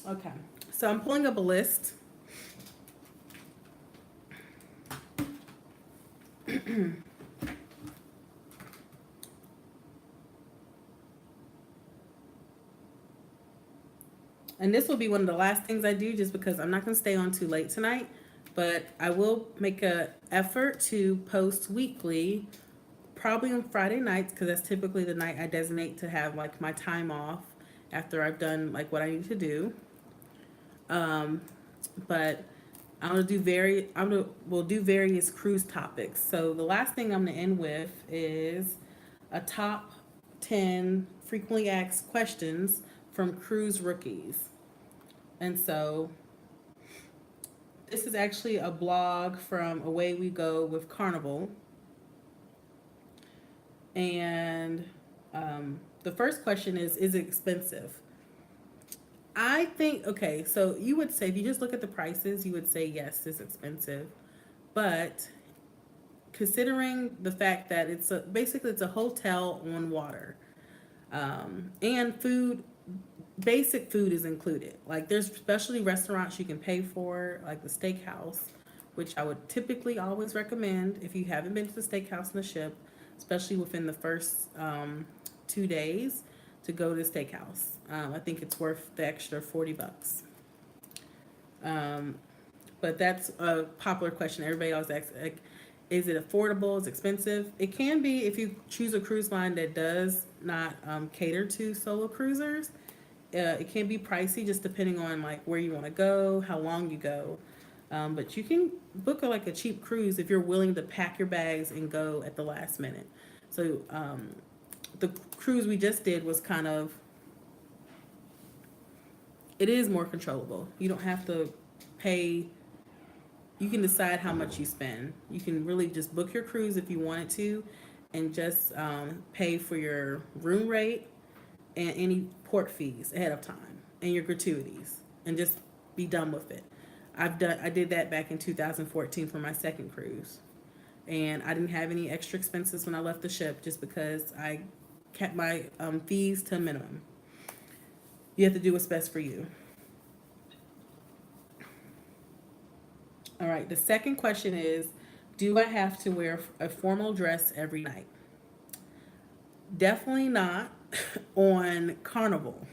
Okay, so I'm pulling up a list. And this will be one of the last things I do just because I'm not going to stay on too late tonight. But I will make a effort to post weekly, probably on Friday nights, because that's typically the night I designate to have like my time off after I've done like what I need to do. Um, but we'll do various cruise topics. So the last thing I'm gonna end with is a top 10 frequently asked questions from cruise rookies. And so this is actually a blog from Away We Go with Carnival. And the first question is it expensive? I think, okay, so you would say, if you just look at the prices, you would say, yes, it's expensive. But considering the fact that basically it's a hotel on water, and food, basic food is included. Like there's specialty restaurants you can pay for, like the steakhouse, which I would typically always recommend if you haven't been to the steakhouse on the ship, especially within the first 2 days, to go to the steakhouse. I think it's worth the extra $40. Um, but that's a popular question. Everybody always asks, like, is it affordable? Is it expensive? It can be if you choose a cruise line that does not cater to solo cruisers. It can be pricey just depending on like where you want to go, how long you go. But you can book like a cheap cruise if you're willing to pack your bags and go at the last minute. So the cruise we just did was kind of, it is more controllable. You don't have to pay. You can decide how much you spend. You can really just book your cruise if you wanted to, and just pay for your room rate and any port fees ahead of time and your gratuities, and just be done with it. I did that back in 2014 for my second cruise, and I didn't have any extra expenses when I left the ship just because I kept my fees to a minimum. You have to do what's best for you. All right. The second question is, do I have to wear a formal dress every night? Definitely not on Carnival.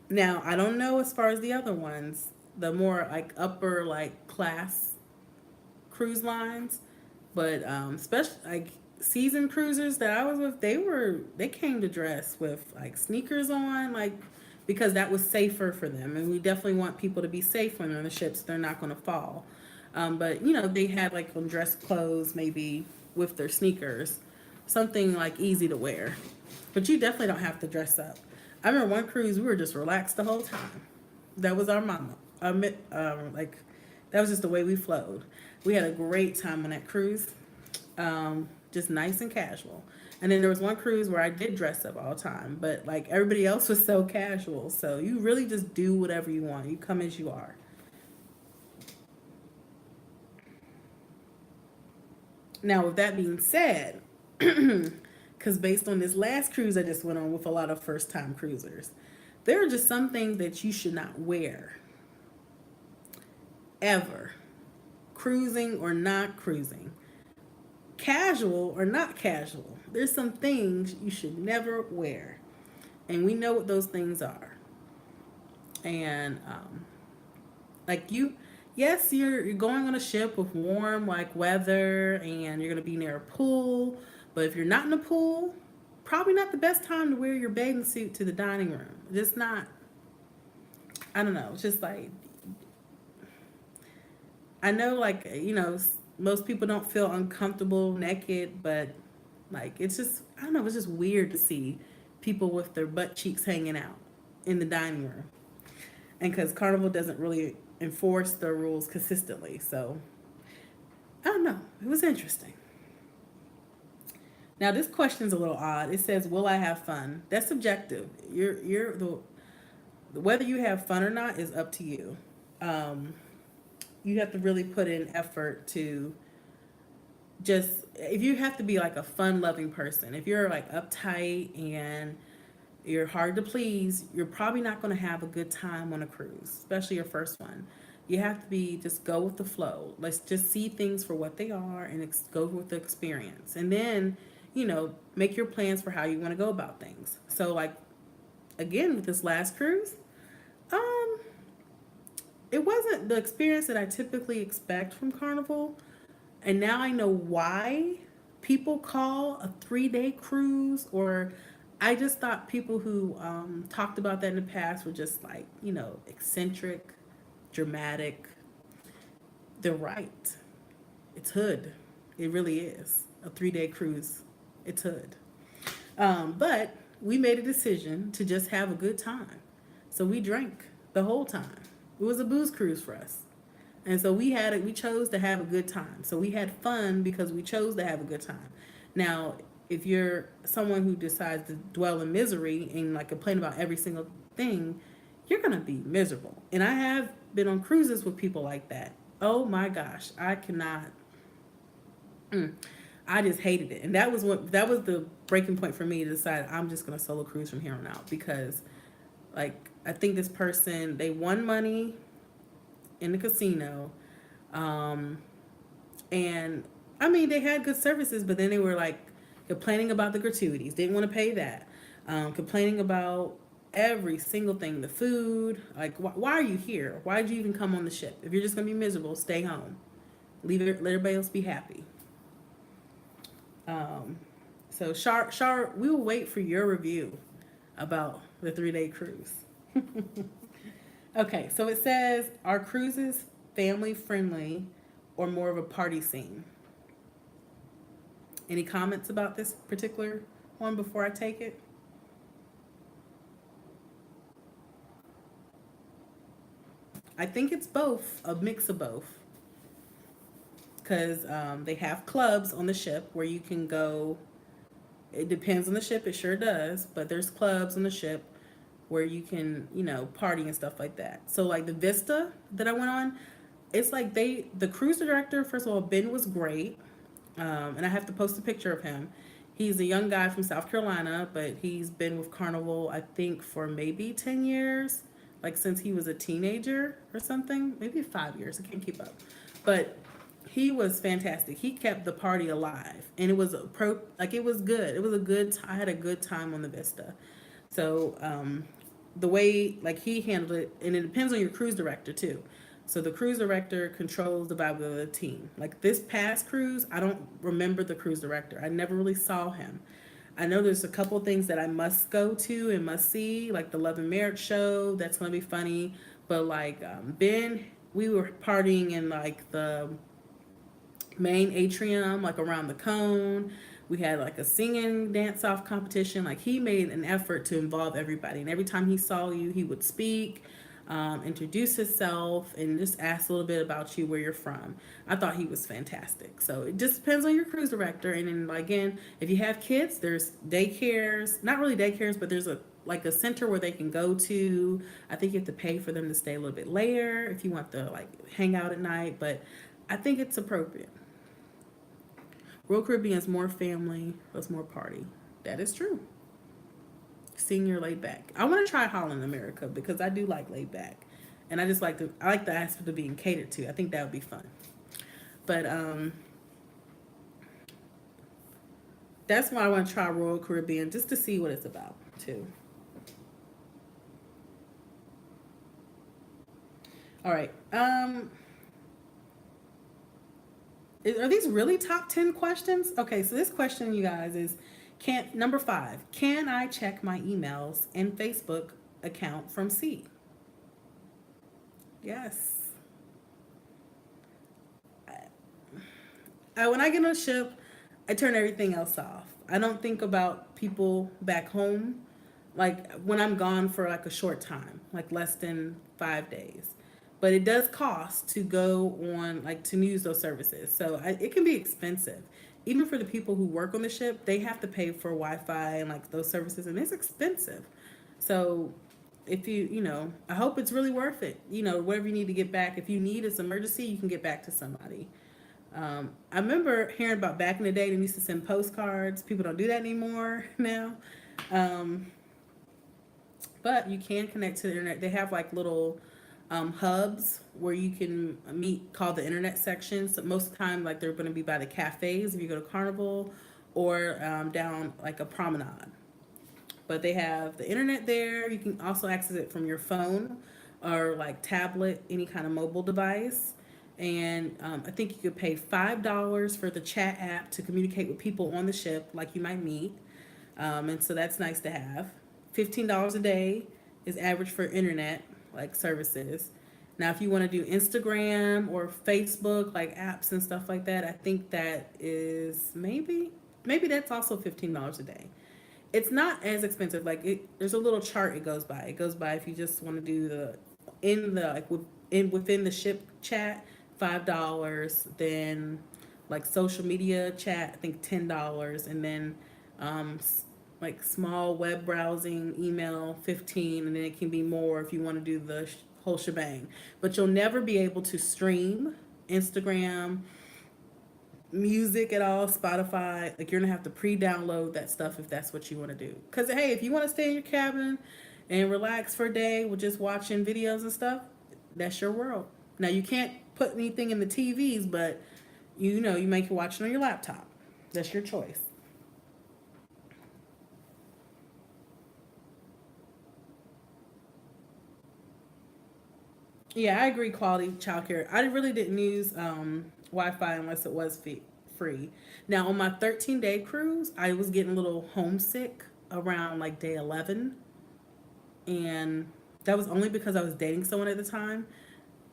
Now, I don't know as far as the other ones, the more like upper like class cruise lines, but especially like season cruisers that I was with, they came to dress with like sneakers on, like because that was safer for them, and we definitely want people to be safe when they're on the ships. They're not going to fall, but they had like on dress clothes maybe with their sneakers, something like easy to wear, but you definitely don't have to dress up. I remember one cruise we were just relaxed the whole time. That was our mama. Like that was just the way we flowed. We had a great time on that cruise, just nice and casual. And then there was one cruise where I did dress up all the time, but like everybody else was so casual. So you really just do whatever you want. You come as you are. Now, with that being said, because based on this last cruise I just went on with a lot of first time cruisers, there are just some things that you should not wear ever, cruising or not cruising, casual or not casual. There's some things you should never wear, and we know what those things are. And like yes, you're going on a ship with warm like weather, and you're gonna be near a pool. But if you're not in a pool, probably not the best time to wear your bathing suit to the dining room. Just not. I don't know. It's just like I know, like most people don't feel uncomfortable naked, but like it's just I don't know. It's just weird to see people with their butt cheeks hanging out in the dining room, and because Carnival doesn't really enforce their rules consistently, so I don't know. It was interesting. Now this question's a little odd. It says, "Will I have fun?" That's subjective. You're the whether you have fun or not is up to you. Um, you have to really put in effort to just if you have to be like a fun loving person. If you're like uptight and you're hard to please, you're probably not going to have a good time on a cruise, especially your first one. You have to be just go with the flow. Let's just see things for what they are and go with the experience. And then, make your plans for how you want to go about things. So, like, again, with this last cruise, um, it wasn't the experience that I typically expect from Carnival. And now I know why people call a 3-day cruise, or I just thought people who talked about that in the past were just like, eccentric, dramatic. They're right. It's hood. It really is. A 3-day cruise. It's hood. But we made a decision to just have a good time. So we drank the whole time. It was a booze cruise for us. And so we chose to have a good time. So we had fun because we chose to have a good time. Now, if you're someone who decides to dwell in misery and like complain about every single thing, you're going to be miserable. And I have been on cruises with people like that. Oh my gosh, I cannot. I just hated it. And that was the breaking point for me to decide I'm just going to solo cruise from here on out, because like I think this person, they won money in the casino. And I mean, they had good services, but then they were like complaining about the gratuities, didn't want to pay that, complaining about every single thing, the food. Like, why are you here? Why did you even come on the ship? If you're just going to be miserable, stay home. Let everybody else be happy. So, Shar, we will wait for your review about the 3-day cruise. Okay, so it says, are cruises family friendly or more of a party scene? Any comments about this particular one before I take it? I think it's both, a mix of both. Because they have clubs on the ship where you can go. It depends on the ship, it sure does. But there's clubs on the ship where you can, party and stuff like that. So like the Vista that I went on, it's like the cruise director, first of all, Ben was great. And I have to post a picture of him. He's a young guy from South Carolina, but he's been with Carnival, I think, for maybe 10 years, like since he was a teenager or something, maybe 5 years. I can't keep up. But he was fantastic. He kept the party alive, and it was like it was good. It was a good. I had a good time on the Vista. So the way like he handled it, and it depends on your cruise director too. So the cruise director controls the vibe of the team. Like this past cruise, I don't remember the cruise director. I never really saw him. I know there's a couple things that I must go to and must see, like the Love and Marriage show. That's gonna be funny. But like Ben, we were partying in like the main atrium, like around the cone. We had like a singing dance off competition. Like he made an effort to involve everybody. And every time he saw you, he would speak, introduce himself, and just ask a little bit about you, where you're from. I thought he was fantastic. So it just depends on your cruise director. And then again, if you have kids, there's daycares, not really daycares, but there's a like a center where they can go to. I think you have to pay for them to stay a little bit later if you want to like hang out at night, but I think it's appropriate. Royal Caribbean is more family, it's more party. That is true. Senior laid back. I want to try Holland America because I do like laid back, and I just like I like the aspect of being catered to. I think that would be fun. But that's why I want to try Royal Caribbean just to see what it's about too. All right. Are these really top 10 questions? Okay, so this question, you guys, is can number 5. Can I check my emails and Facebook account from sea? Yes. When I get on a ship, I turn everything else off. I don't think about people back home, like when I'm gone for like a short time, like less than 5 days. But it does cost to go on, like to use those services. So it can be expensive. Even for the people who work on the ship, they have to pay for Wi-Fi and like those services, and it's expensive. So if I hope it's really worth it. Whatever you need to get back. If you need it's emergency, you can get back to somebody. I remember hearing about back in the day they used to send postcards. People don't do that anymore now. Um, but you can connect to the internet. They have like little hubs where you can meet called the internet sections. So most of the time, like they're going to be by the cafes if you go to Carnival, or down like a promenade. But they have the internet there. You can also access it from your phone or like tablet, any kind of mobile device. And I think you could pay $5 for the chat app to communicate with people on the ship, like you might meet. And so that's nice to have. $15 a day is average for internet like services. Now, if you want to do Instagram or Facebook, like apps and stuff like that, I think that is maybe that's also $15 a day. It's not as expensive. Like there's a little chart it goes by. It goes by if you just want to do the in the like within the ship chat, $5. Then like social media chat, I think $10, and then um, like small web browsing, email 15, and then it can be more if you want to do the whole shebang. But you'll never be able to stream Instagram, music at all, Spotify. Like you're gonna have to pre-download that stuff if that's what you want to do. Because hey, if you want to stay in your cabin and relax for a day with just watching videos and stuff, that's your world. Now you can't put anything in the TVs, but you make it watch it on your laptop. That's your choice. Yeah, I agree. Quality childcare. I really didn't use Wi-Fi unless it was free. Now on my 13-day cruise, I was getting a little homesick around like day 11, and that was only because I was dating someone at the time.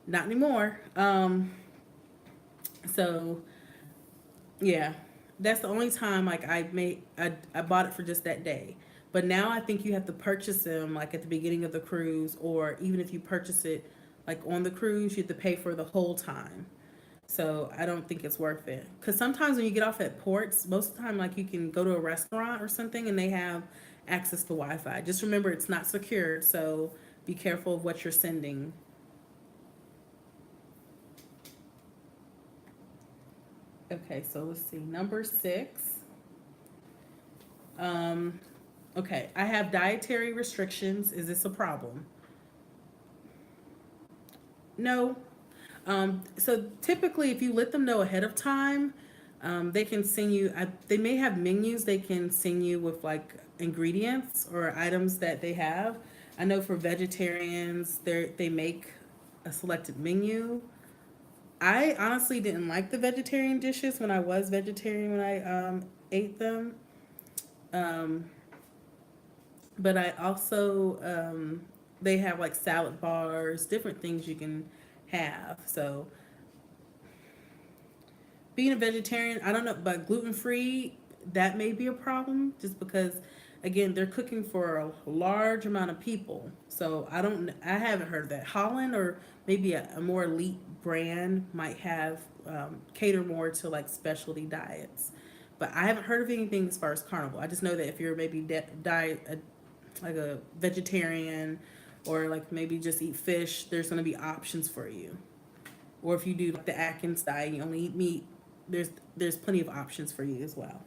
Not anymore. So yeah, that's the only time like I bought it for just that day. But now I think you have to purchase them like at the beginning of the cruise, or even if you purchase it like on the cruise, you have to pay for the whole time. So I don't think it's worth it. Because sometimes when you get off at ports, most of the time like you can go to a restaurant or something and they have access to Wi-Fi. Just remember it's not secure, so be careful of what you're sending. Okay, so let's see. Number 6. Um, okay, I have dietary restrictions. Is this a problem? No. So typically, if you let them know ahead of time, they can send you. They may have menus they can send you with like ingredients or items that they have. I know for vegetarians, they make a selected menu. I honestly didn't like the vegetarian dishes when I was vegetarian when I ate them. Um, but I also they have like salad bars, different things you can have. So being a vegetarian, I don't know, but gluten free, that may be a problem just because, again, they're cooking for a large amount of people. So I haven't heard of that. Holland or maybe a more elite brand might have cater more to like specialty diets. But I haven't heard of anything as far as carnival. I just know that if you're maybe like a vegetarian or like maybe just eat fish, there's going to be options for you. Or if you do like the Atkins diet, you only eat meat, there's plenty of options for you as well.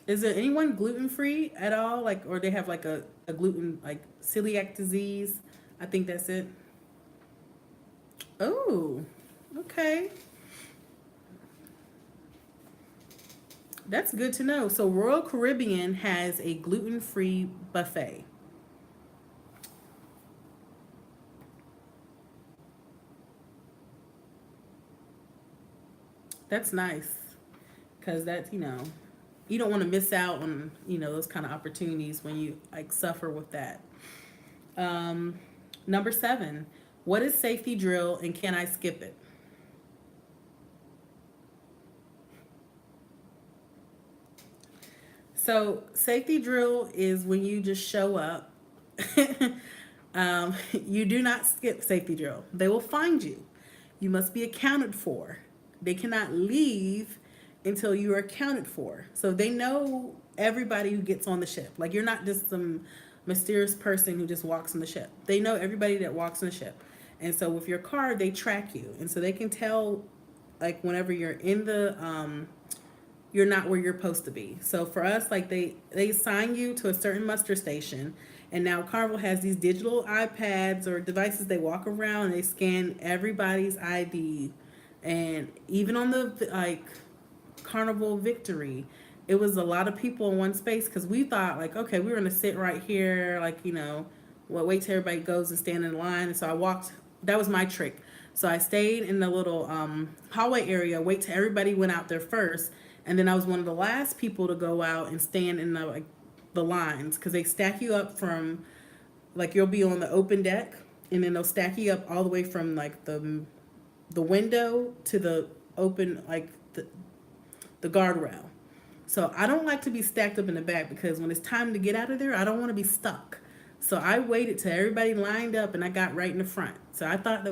Is there anyone gluten free at all? Like, or they have like a gluten like celiac disease? I think that's it. Oh, okay, that's good to know. So Royal Caribbean has a gluten free buffet. That's nice because that's you don't want to miss out on those kind of opportunities when you like suffer with that. Um, Number 7, what is safety drill and can I skip it? So safety drill is when you just show up. You do not skip safety drill. They will find you. You must be accounted for. They cannot leave until you are accounted for. So they know everybody who gets on the ship. Like you're not just some mysterious person who just walks on the ship. They know everybody that walks on the ship. And so with your card, they track you. And so they can tell like whenever you're in the you're not where you're supposed to be. So for us, like they assign you to a certain muster station, and now Carnival has these digital iPads or devices. They walk around and they scan everybody's ID, and even on the like Carnival Victory, it was a lot of people in one space because we thought like, okay, we're gonna sit right here, like well, wait till everybody goes and stand in line. And so I walked. That was my trick. So I stayed in the little hallway area, wait till everybody went out there first, and then I was one of the last people to go out and stand in the lines because they stack you up from like you'll be on the open deck, and then they'll stack you up all the way from like the window to the open like the guardrail. So I don't like to be stacked up in the back because when it's time to get out of there, I don't want to be stuck. So I waited till everybody lined up and I got right in the front. So I thought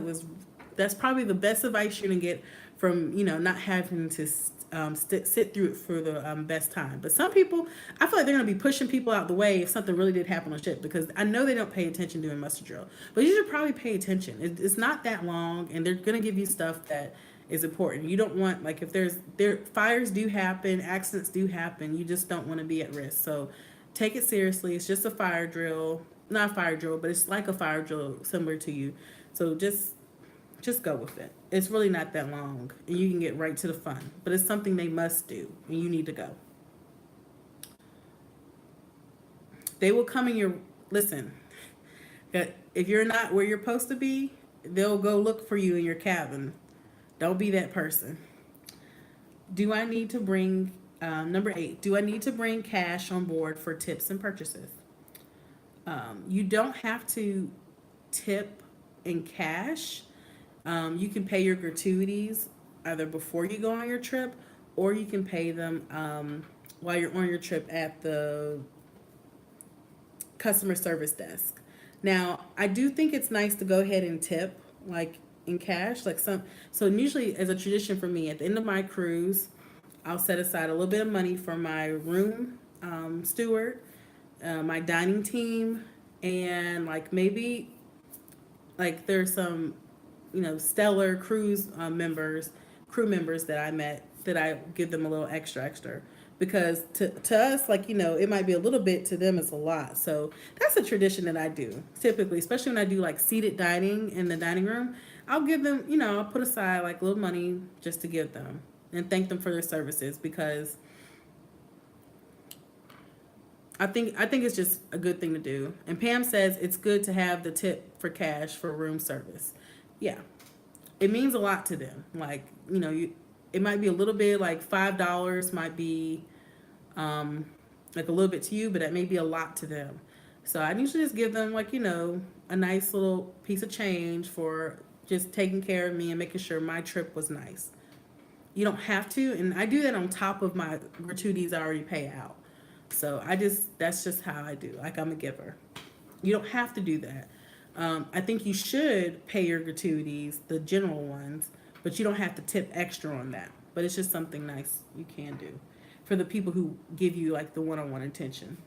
that's probably the best advice you're gonna get from not having to sit through it for the best time. But some people, I feel like they're gonna be pushing people out the way if something really did happen on ship because I know they don't pay attention during muster drill. But you should probably pay attention. It's not that long, and they're gonna give you stuff that is important. You don't want like if there fires do happen, accidents do happen. You just don't want to be at risk. So take it seriously. It's just a fire drill, not a fire drill, but it's like a fire drill similar to you. So just go with it. It's really not that long, and you can get right to the fun. But it's something they must do, and you need to go. They will come in your listen. If you're not where you're supposed to be, they'll go look for you in your cabin. Don't be that person. Do I need to bring Number 8? Do I need to bring cash on board for tips and purchases? You don't have to tip in cash. You can pay your gratuities either before you go on your trip, or you can pay them while you're on your trip at the customer service desk. Now, I do think it's nice to go ahead and tip like in cash, like some. So usually, as a tradition for me, at the end of my cruise, I'll set aside a little bit of money for my room steward, my dining team, and like maybe like there's some stellar cruise members, crew members that I met that I give them a little extra because to us, like, it might be a little bit, to them it's a lot. So that's a tradition that I do typically, especially when I do like seated dining in the dining room. I'll give them, I'll put aside like a little money just to give them and thank them for their services, because I think it's just a good thing to do. And Pam says it's good to have the tip for cash for room service. Yeah, it means a lot to them. Like, it might be a little bit, like $5 might be like a little bit to you, but that may be a lot to them. So I usually just give them, like, a nice little piece of change for just taking care of me and making sure my trip was nice. You don't have to, and I do that on top of my gratuities I already pay out. So that's just how I do. Like, I'm a giver. You don't have to do that. I think you should pay your gratuities, the general ones, but you don't have to tip extra on that. But it's just something nice you can do for the people who give you like the one-on-one attention.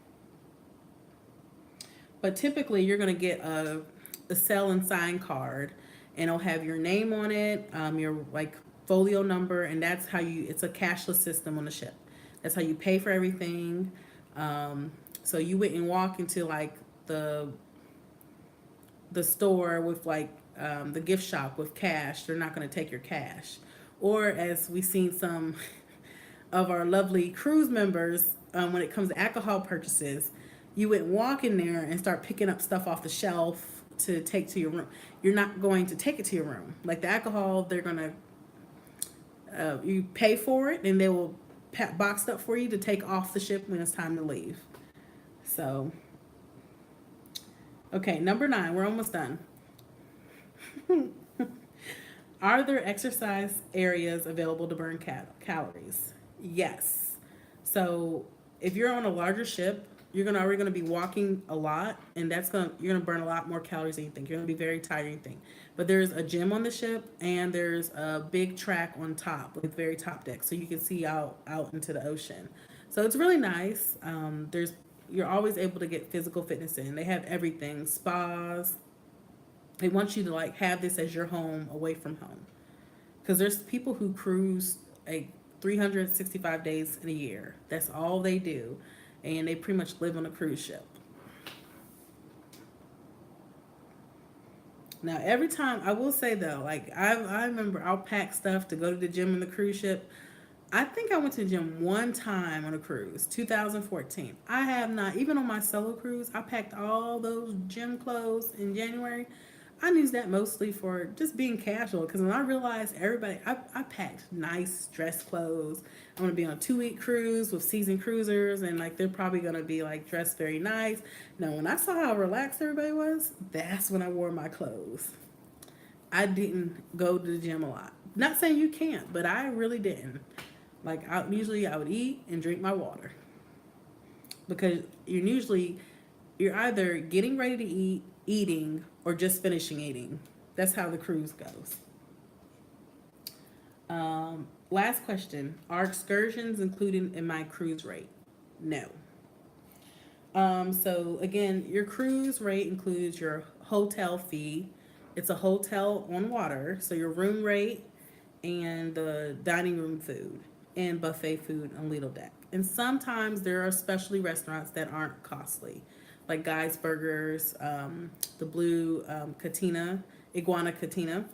But typically, you're gonna get a sell and sign card, and it'll have your name on it, your like folio number, and that's how you. It's a cashless system on the ship. That's how you pay for everything. So you wouldn't walk into like the store with like the gift shop with cash. They're not going to take your cash. Or as we've seen some of our lovely cruise members, when it comes to alcohol purchases, you wouldn't walk in there and start picking up stuff off the shelf to take to your room. You're not going to take it to your room. Like the alcohol, they're going to, you pay for it and they will box it up for you to take off the ship when it's time to leave. So, okay, number 9, we're almost done. Are there exercise areas available to burn calories? Yes. So if you're on a larger ship, you're already gonna be walking a lot, and you're gonna burn a lot more calories than you think. You're gonna be very tired than you think. But there's a gym on the ship, and there's a big track on top, like very top deck, so you can see out into the ocean. So it's really nice. You're always able to get physical fitness in. They have everything, spas. They want you to like have this as your home away from home, because there's people who cruise like 365 days in a year. That's all they do, and they pretty much live on a cruise ship. Now, every time, I will say though, like I remember I'll pack stuff to go to the gym on the cruise ship. I think I went to the gym one time on a cruise, 2014. I have not, even on my solo cruise, I packed all those gym clothes in January. I use that mostly for just being casual, because when I realized I packed nice dress clothes. I'm going to be on a 2-week cruise with seasoned cruisers, and like they're probably going to be like dressed very nice. Now, when I saw how relaxed everybody was, that's when I wore my clothes. I didn't go to the gym a lot. Not saying you can't, but I really didn't. Like, I would eat and drink my water, because you're either getting ready to eat, eating, or just finishing eating. That's how the cruise goes. Last question: are excursions included in my cruise rate? No. So again, your cruise rate includes your hotel fee. It's a hotel on water, so your room rate and the dining room food and buffet food on Lido Deck. And sometimes there are specialty restaurants that aren't costly, like Guy's Burgers, the Blue Iguana Katina.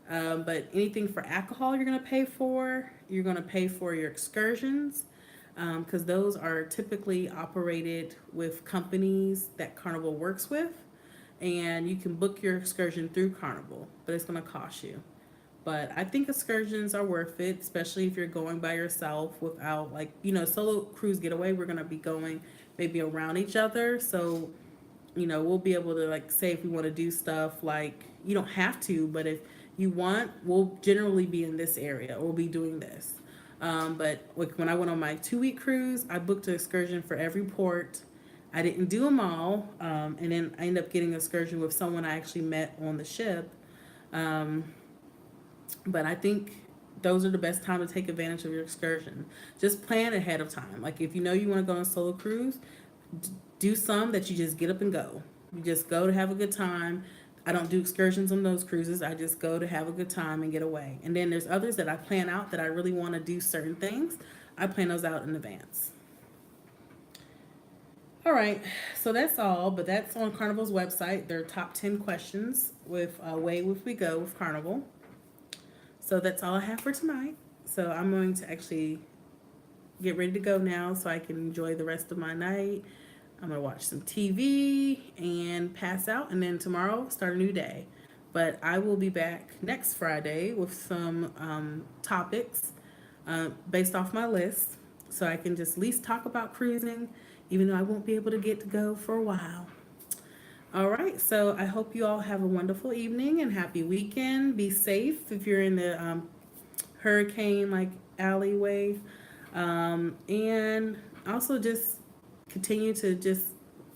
But anything for alcohol you're going to pay for. You're going to pay for your excursions, because those are typically operated with companies that Carnival works with. And you can book your excursion through Carnival, but it's going to cost you. But I think excursions are worth it, especially if you're going by yourself without, like, Solo Cruise Getaway, we're going to be going maybe around each other. So, we'll be able to, like, say if we want to do stuff, like, you don't have to, but if you want, we'll generally be in this area, or we'll be doing this. But like when I went on my 2-week cruise, I booked an excursion for every port. I didn't do them all, and then I ended up getting an excursion with someone I actually met on the ship. But I think those are the best time to take advantage of your excursion. Just plan ahead of time. Like if you know you want to go on a solo cruise, do some that you just get up and go. You just go to have a good time. I don't do excursions on those cruises. I just go to have a good time and get away. And then there's others that I plan out that I really want to do certain things. I plan those out in advance. All right, so that's all, but that's on Carnival's website. Their top 10 questions with Away With We Go with Carnival. So that's all I have for tonight. So I'm going to actually get ready to go now so I can enjoy the rest of my night. I'm going to watch some TV and pass out, and then tomorrow start a new day. But I will be back next Friday with some topics based off my list so I can just at least talk about cruising, even though I won't be able to get to go for a while. All right, so I hope you all have a wonderful evening and happy weekend. Be safe if you're in the hurricane like alleyway, and also just continue to just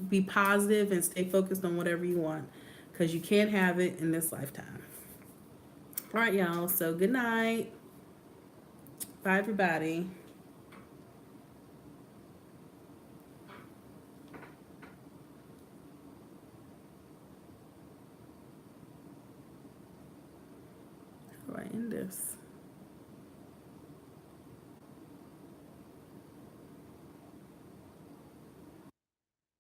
be positive and stay focused on whatever you want, because you can't have it in this lifetime. All right, y'all. So good night. Bye, everybody. How do I end this?